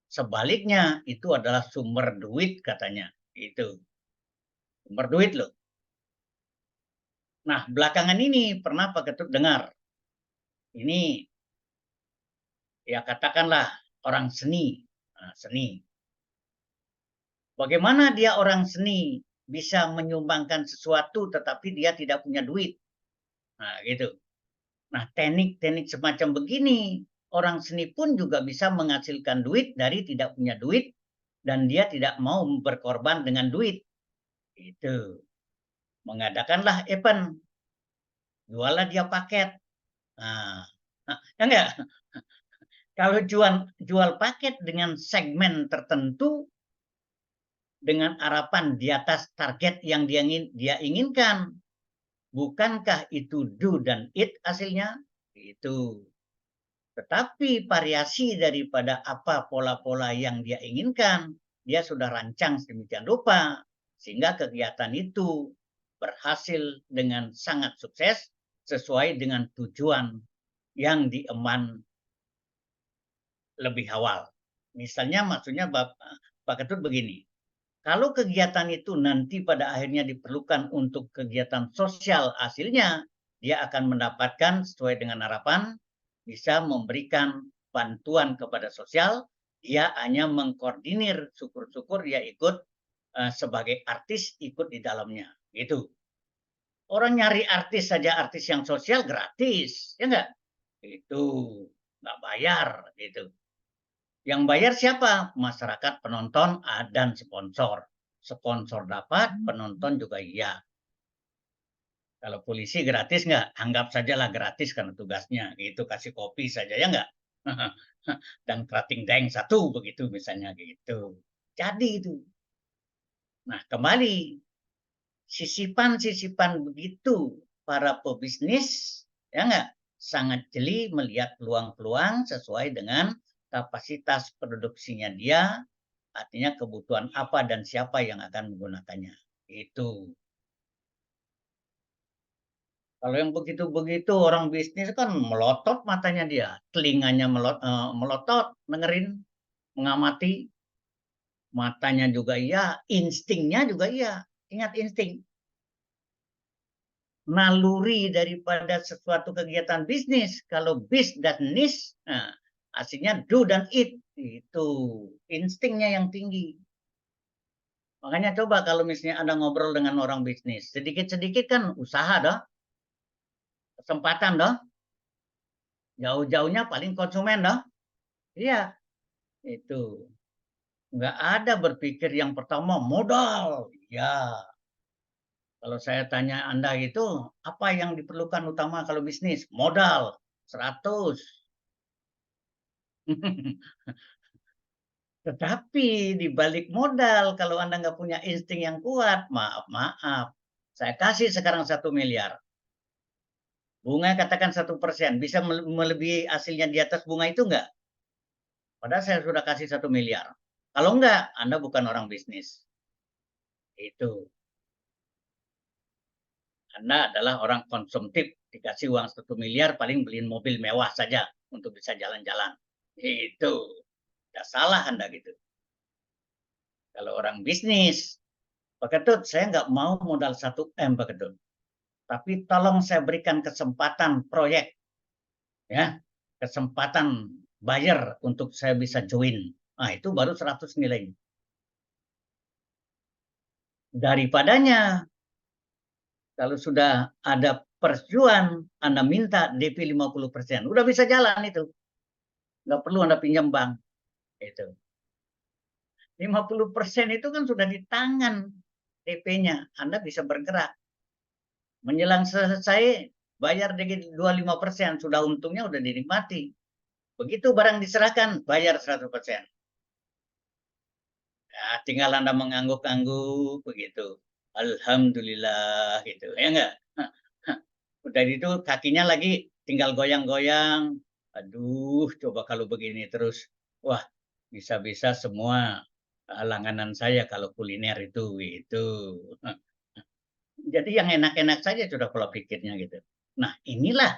Sebaliknya, itu adalah sumber duit katanya. Itu. Sumber duit loh. Nah, belakangan ini pernah Pak Ketut dengar. Ini, ya katakanlah, orang seni. Nah, seni. Bagaimana dia orang seni bisa menyumbangkan sesuatu tetapi dia tidak punya duit? Nah, gitu. Nah, teknik-teknik semacam begini, orang seni pun juga bisa menghasilkan duit dari tidak punya duit dan dia tidak mau berkorban dengan duit. Itu. Mengadakanlah event. Jualah dia paket. Nah, ya enggak? Kalau jual paket dengan segmen tertentu dengan harapan di atas target yang dia inginkan, bukankah itu do dan it hasilnya? Itu. Tetapi variasi daripada apa pola-pola yang dia inginkan, dia sudah rancang sedemikian rupa sehingga kegiatan itu berhasil dengan sangat sukses sesuai dengan tujuan yang dieman lebih awal. Misalnya maksudnya Pak Ketut begini, kalau kegiatan itu nanti pada akhirnya diperlukan untuk kegiatan sosial hasilnya, dia akan mendapatkan sesuai dengan harapan, bisa memberikan bantuan kepada sosial, dia hanya mengkoordinir, syukur-syukur dia ikut sebagai artis ikut di dalamnya. Gitu. Orang nyari artis saja, artis yang sosial gratis, ya enggak? Itu nggak bayar, gitu. Yang bayar siapa? Masyarakat, penonton, dan sponsor. Sponsor dapat, penonton juga iya. Kalau polisi gratis nggak? Anggap sajalah gratis karena tugasnya. Itu kasih kopi saja, ya nggak? Dan kerating deng satu, begitu misalnya gitu. Jadi itu. Nah, kembali. Sisipan-sisipan begitu para pebisnis, ya nggak? Sangat jeli melihat peluang-peluang sesuai dengan kapasitas produksinya dia, artinya kebutuhan apa dan siapa yang akan menggunakannya. Itu. Kalau yang begitu-begitu orang bisnis kan melotot matanya dia, telinganya melotot, dengerin, mengamati, matanya juga iya, instingnya juga iya. Ingat insting. Naluri daripada sesuatu kegiatan bisnis, kalau bis dan nis, nah, hasilnya do dan it, itu instingnya yang tinggi. Makanya coba kalau misalnya Anda ngobrol dengan orang bisnis, sedikit-sedikit kan usaha dah, kesempatan dah, jauh-jauhnya paling konsumen dah, iya, itu nggak ada berpikir yang pertama modal, ya. Kalau saya tanya Anda itu, apa yang diperlukan utama kalau bisnis? Modal, 100. Tetapi di balik modal, kalau Anda nggak punya insting yang kuat, maaf, saya kasih sekarang 1 miliar. Bunga katakan 1%, bisa melebihi hasilnya di atas bunga itu nggak? Padahal saya sudah kasih 1 miliar. Kalau enggak, Anda bukan orang bisnis. Itu. Anda adalah orang konsumtif, dikasih uang 1 miliar, paling beliin mobil mewah saja untuk bisa jalan-jalan. Itu. Tidak salah Anda gitu. Kalau orang bisnis, Pak Ketut, saya nggak mau modal 1M, Pak Ketut. Tapi tolong saya berikan kesempatan proyek. Ya, kesempatan buyer untuk saya bisa join. Nah, itu baru 100 nilainya. Daripadanya, kalau sudah ada persetujuan, Anda minta DP 50%. Udah bisa jalan itu. Nggak perlu Anda pinjam bank. Itu. 50% itu kan sudah di tangan DP-nya. Anda bisa bergerak. Menjelang selesai, bayar 25%. Sudah untungnya udah dinikmati. Begitu barang diserahkan, bayar 100%. Ya, tinggal Anda mengangguk-angguk begitu. Alhamdulillah gitu. Ya enggak? Udah itu kakinya lagi tinggal goyang-goyang. Aduh, coba kalau begini terus. Wah, bisa-bisa semua langganan saya kalau kuliner itu. Jadi yang enak-enak saja sudah pola pikirnya gitu. Nah, inilah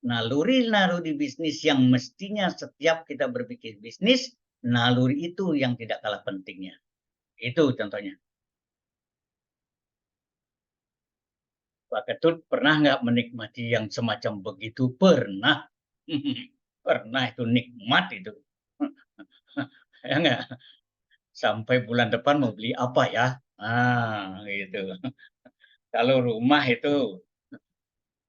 naluri-naluri bisnis yang mestinya setiap kita berpikir bisnis, naluri itu yang tidak kalah pentingnya. Itu contohnya. Pak Ketut pernah nggak menikmati yang semacam begitu? Pernah. Pernah, itu nikmat itu. Ya nggak? Sampai bulan depan mau beli apa ya? Gitu. Kalau rumah itu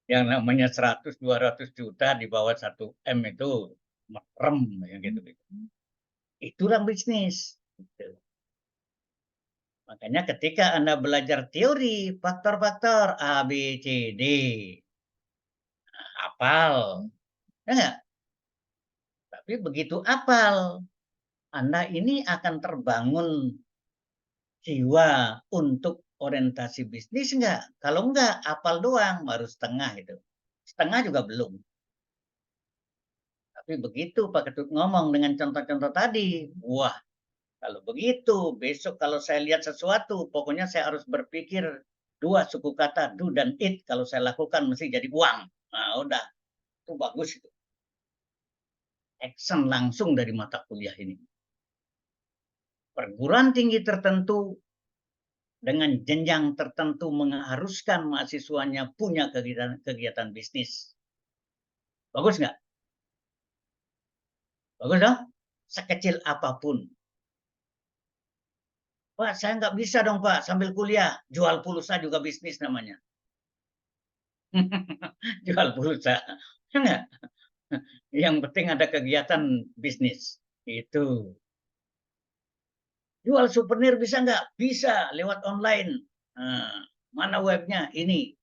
yang namanya 100-200 juta di bawah 1 M itu merem yang gitu. Itulah bisnis. Gitu. Makanya ketika Anda belajar teori faktor-faktor A, B, C, D, hafal. Ya nggak? Tapi begitu hafal, Anda ini akan terbangun jiwa untuk orientasi bisnis enggak? Kalau enggak, hafal doang, baru setengah itu. Setengah juga belum. Tapi begitu Pak Ketut ngomong dengan contoh-contoh tadi, wah, kalau begitu, besok kalau saya lihat sesuatu, pokoknya saya harus berpikir 2 suku kata, do dan it, kalau saya lakukan mesti jadi uang. Nah, udah, itu bagus itu. Action langsung dari mata kuliah ini. Perguruan tinggi tertentu dengan jenjang tertentu mengharuskan mahasiswanya punya kegiatan bisnis. Bagus nggak? Bagus dong? Sekecil apapun. Pak, saya nggak bisa dong Pak, sambil kuliah. Jual pulsa juga bisnis namanya. Jual pulsa. Enggak? Yang penting ada kegiatan bisnis. Itu. Jual souvenir bisa nggak? Bisa, lewat online. Mana webnya? Ini.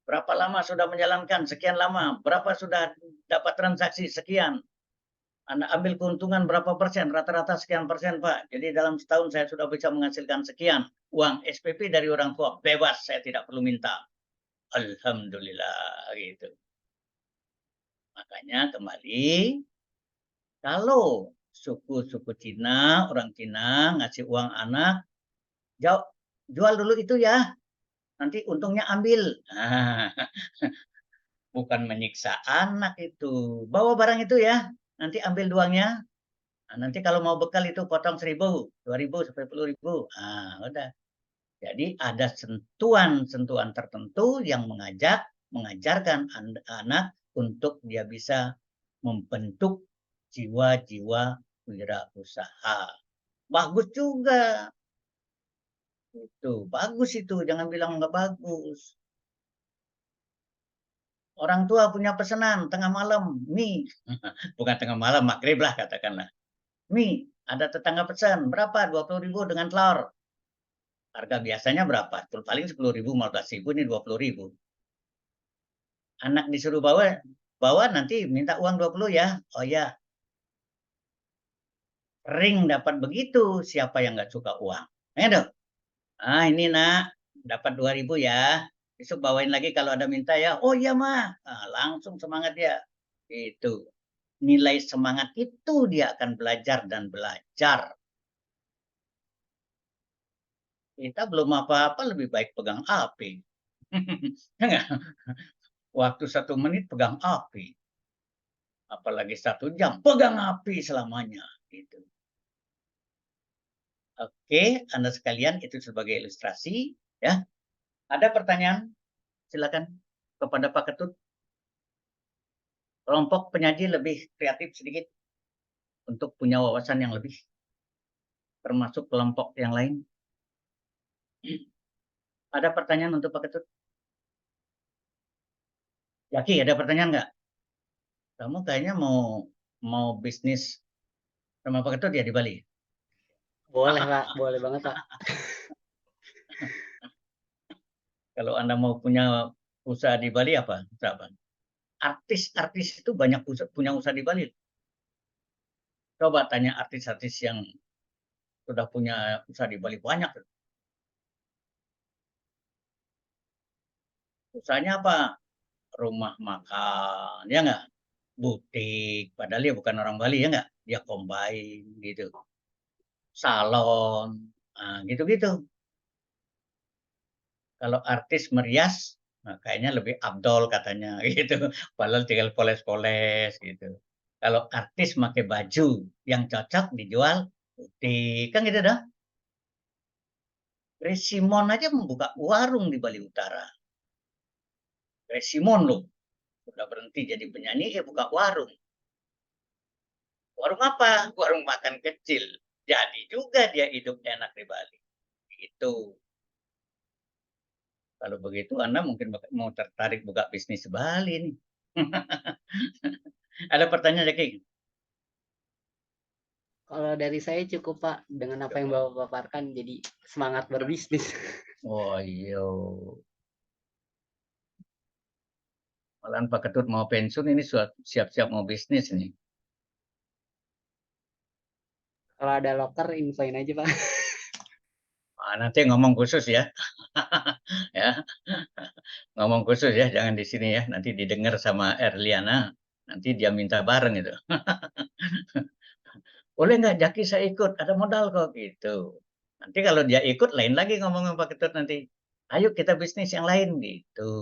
Berapa lama sudah menjalankan? Sekian lama. Berapa sudah dapat transaksi? Sekian. Anda ambil keuntungan berapa persen? Rata-rata sekian persen, Pak. Jadi dalam setahun saya sudah bisa menghasilkan sekian. Uang SPP dari orang tua. Bebas, saya tidak perlu minta. Alhamdulillah. Gitu. Makanya kembali, kalau suku-suku Cina, orang Cina ngasih uang anak, jual dulu itu ya. Nanti untungnya ambil. Bukan menyiksa anak itu. Bawa barang itu ya. Nanti ambil uangnya. Nanti kalau mau bekal itu potong 1.000, 2.000 sampai 10.000. Udah. Jadi ada sentuhan-sentuhan tertentu yang mengajarkan anak untuk dia bisa membentuk jiwa-jiwa wirausaha. Bagus juga. Itu bagus itu, jangan bilang nggak bagus. Orang tua punya pesanan tengah malam, mie. Bukan tengah malam, maghrib lah katakanlah. Mie, ada tetangga pesan, berapa? 20.000 dengan telur. Harga biasanya berapa? Paling 10.000, 15.000, ini 20.000. Anak disuruh bawa nanti minta uang 20 ya. Oh ya. Ring dapat begitu, siapa yang nggak suka uang? Ayo, ini nak, dapat 2.000 ya. Besok bawain lagi kalau ada minta ya. Oh iya mah, langsung semangat ya. Itu. Nilai semangat itu dia akan belajar dan belajar. Kita belum apa-apa lebih baik pegang api. Waktu 1 menit pegang api. Apalagi 1 jam, pegang api selamanya. Gitu. Oke, Anda sekalian, itu sebagai ilustrasi. Ya. Ada pertanyaan? Silakan kepada Pak Ketut. Kelompok penyaji lebih kreatif sedikit untuk punya wawasan yang lebih, termasuk kelompok yang lain. Ada pertanyaan untuk Pak Ketut? Yaki, ada pertanyaan nggak? Kamu kayaknya mau bisnis sama Pak Ketut ya di Bali? Boleh Pak, boleh banget Pak. Kalau Anda mau punya usaha di Bali apa? Artis-artis itu banyak punya usaha di Bali. Coba tanya artis-artis yang sudah punya usaha di Bali, banyak. Usahanya apa? Rumah makan, ya nggak? Butik, padahal dia bukan orang Bali, ya nggak? Dia combine gitu. Salon, gitu-gitu. Kalau artis merias, kayaknya lebih abdol katanya gitu. Padahal tinggal poles-poles gitu. Kalau artis pakai baju yang cocok dijual butik, kan gitu dah. Simon aja membuka warung di Bali Utara. Simon loh, udah berhenti jadi penyanyi, buka warung. Warung apa? Warung makan kecil. Jadi juga dia hidup enak di Bali. Itu. Kalau begitu Anda mungkin mau tertarik buka bisnis di Bali nih. Ada pertanyaan, Jaki? Kalau dari saya cukup Pak, dengan apa yang Bapak paparkan, jadi semangat berbisnis. Oh iya. Malahan Pak Ketut mau pensiun ini siap-siap mau bisnis nih. Kalau ada loker, infoin aja Pak. Nanti ngomong khusus ya. Ya. Ngomong khusus ya, jangan di sini ya. Nanti didengar sama Erliana. Nanti dia minta bareng itu. Boleh nggak Jaki saya ikut? Ada modal kok gitu. Nanti kalau dia ikut lain lagi ngomong sama Pak Ketut nanti. Ayo kita bisnis yang lain gitu.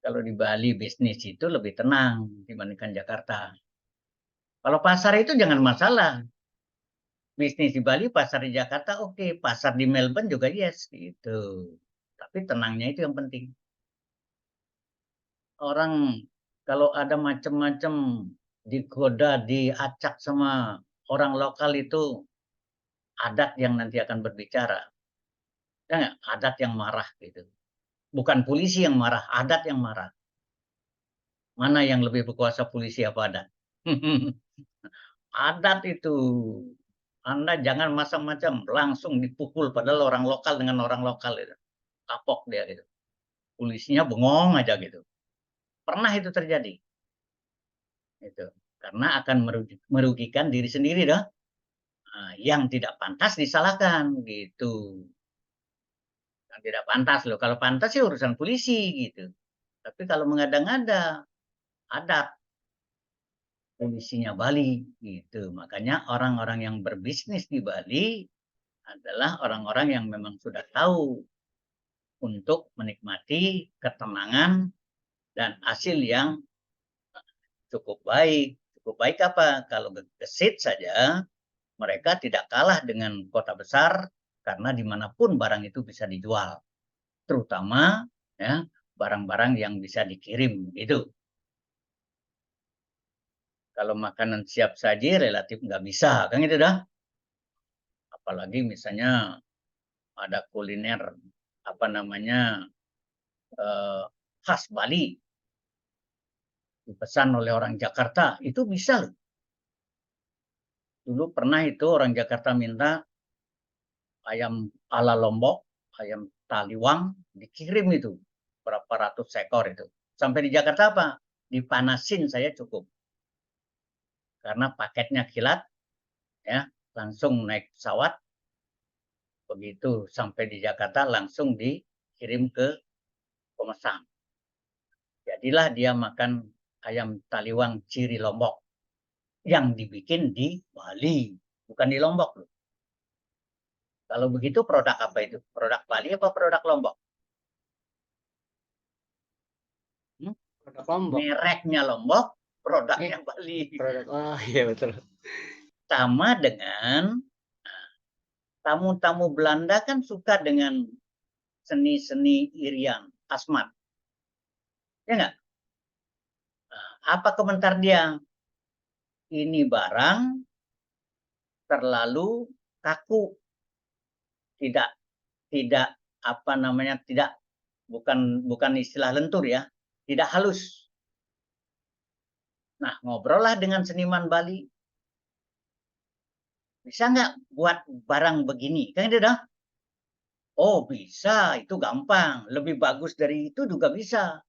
Kalau di Bali bisnis itu lebih tenang dibandingkan Jakarta. Kalau pasar itu jangan masalah. Bisnis di Bali, pasar di Jakarta oke, pasar di Melbourne juga yes gitu. Tapi tenangnya itu yang penting. Orang kalau ada macam-macam digoda, diacak sama orang lokal itu adat yang nanti akan berbicara. Ya, adat yang marah gitu. Bukan polisi yang marah, adat yang marah. Mana yang lebih berkuasa, polisi apa adat? Adat itu. Anda jangan macam-macam, langsung dipukul padahal orang lokal dengan orang lokal itu. Kapok dia gitu. Polisinya bengong aja gitu. Pernah itu terjadi. Itu. Karena akan merugikan diri sendiri dah. Nah, yang tidak pantas disalahkan gitu. Yang tidak pantas loh. Kalau pantas sih urusan polisi gitu. Tapi kalau mengada-ngada, adat polisinya Bali gitu. Makanya orang-orang yang berbisnis di Bali adalah orang-orang yang memang sudah tahu untuk menikmati ketenangan dan hasil yang cukup baik. Cukup baik apa? Kalau gesit saja, mereka tidak kalah dengan kota besar karena dimanapun barang itu bisa dijual. Terutama ya barang-barang yang bisa dikirim itu. Kalau makanan siap saji relatif nggak bisa, kan gitu dah. Apalagi misalnya ada kuliner apa namanya khas Bali dipesan oleh orang Jakarta, itu bisa loh. Dulu pernah itu orang Jakarta minta ayam ala Lombok, ayam taliwang, dikirim itu berapa ratus ekor itu. Sampai di Jakarta apa? Dipanasin saya cukup. Karena paketnya kilat, ya langsung naik pesawat, begitu sampai di Jakarta langsung dikirim ke pemesan. Jadilah dia makan ayam taliwang ciri Lombok yang dibikin di Bali, bukan di Lombok loh. Kalau begitu produk apa itu? Produk Bali apa produk Lombok? Produk Lombok. Mereknya Lombok, produknya Bali. Produk, oh iya betul. Sama dengan tamu-tamu Belanda kan suka dengan seni-seni irian, asmat. Ya nggak? Apa komentar dia? Ini barang terlalu kaku. Tidak apa namanya, tidak bukan istilah lentur ya, tidak halus. Nah, ngobrol lah dengan seniman Bali. Bisa nggak buat barang begini? Kan itu dah. Oh bisa, itu gampang. Lebih bagus dari itu juga bisa.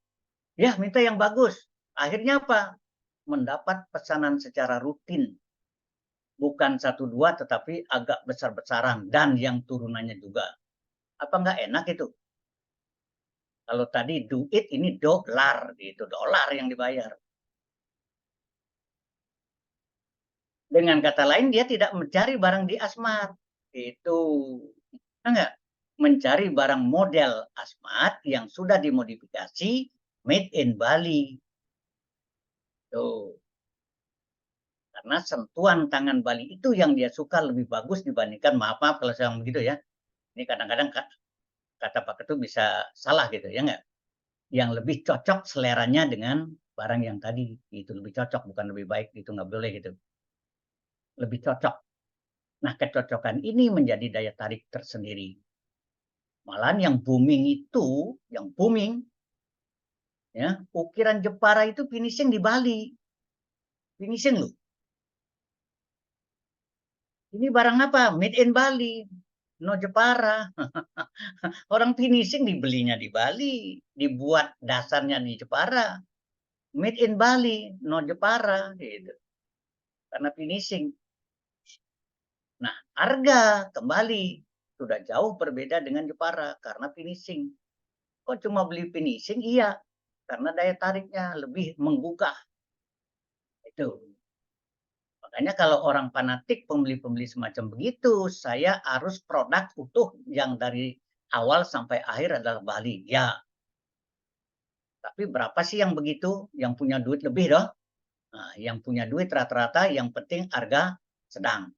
Ya minta yang bagus. Akhirnya apa? Mendapat pesanan secara rutin. Bukan 1-2 tetapi agak besar-besaran. Dan yang turunannya juga. Apa nggak enak itu? Kalau tadi duit, ini dolar. Gitu, dolar yang dibayar. Dengan kata lain, dia tidak mencari barang di asmat. Itu. Enggak. Mencari barang model asmat yang sudah dimodifikasi made in Bali. Tuh. Karena sentuhan tangan Bali itu yang dia suka lebih bagus dibandingkan, maaf kalau saya ngomong begitu ya. Ini kadang-kadang kata Pak Ketut bisa salah gitu ya enggak. Yang lebih cocok seleranya dengan barang yang tadi itu lebih cocok, bukan lebih baik, itu nggak boleh gitu. Lebih cocok. Nah, kecocokan ini menjadi daya tarik tersendiri. Malahan yang booming, ya, ukiran Jepara itu finishing di Bali. Finishing loh. Ini barang apa? Made in Bali. No Jepara. Orang finishing dibelinya di Bali, dibuat dasarnya di Jepara. Made in Bali, no Jepara gitu. Karena finishing. Nah, harga kembali sudah jauh berbeda dengan Jepara karena finishing. Kok cuma beli finishing? Iya, karena daya tariknya lebih menggugah. Itu. Makanya kalau orang fanatik pembeli-pembeli semacam begitu, saya harus produk utuh yang dari awal sampai akhir adalah Bali. Ya. Tapi berapa sih yang begitu? Yang punya duit lebih dong? Nah, yang punya duit rata-rata yang penting harga sedang.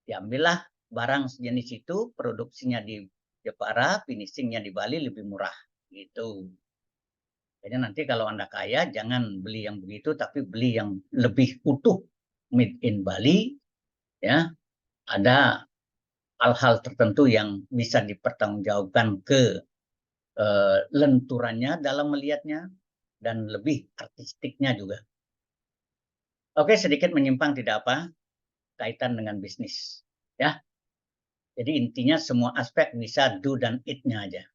Diambillah barang sejenis itu, produksinya di Jepara, finishingnya di Bali lebih murah. Gitu. Jadi nanti kalau Anda kaya, jangan beli yang begitu, tapi beli yang lebih utuh. Made in Bali, ya, ada hal-hal tertentu yang bisa dipertanggungjawabkan ke lenturannya dalam melihatnya, dan lebih artistiknya juga. Oke, sedikit menyimpang tidak apa, kaitan dengan bisnis. Ya, jadi intinya semua aspek bisa do dan it-nya aja.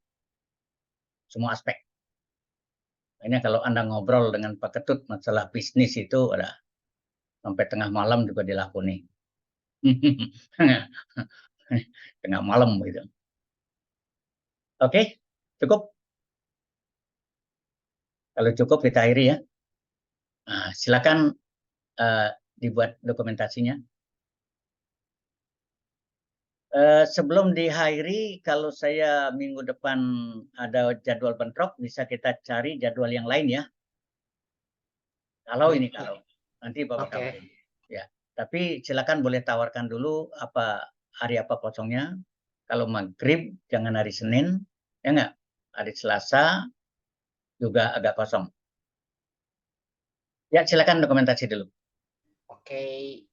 Semua aspek. Makanya kalau Anda ngobrol dengan Pak Ketut masalah bisnis itu ada sampai tengah malam juga dilakoni. Tengah malam gitu. Oke, cukup. Kalau cukup kita akhiri ya. Nah, silakan dibuat dokumentasinya. Sebelum diakhiri, kalau saya minggu depan ada jadwal bentrok, bisa kita cari jadwal yang lain ya. Kalau nanti Bapak kabarin. Ya, tapi silakan boleh tawarkan dulu hari apa kosongnya. Kalau maghrib jangan hari Senin, ya enggak. Hari Selasa juga agak kosong. Ya, silakan dokumentasi dulu. Oke.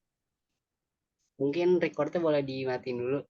Mungkin recordnya boleh dimatiin dulu.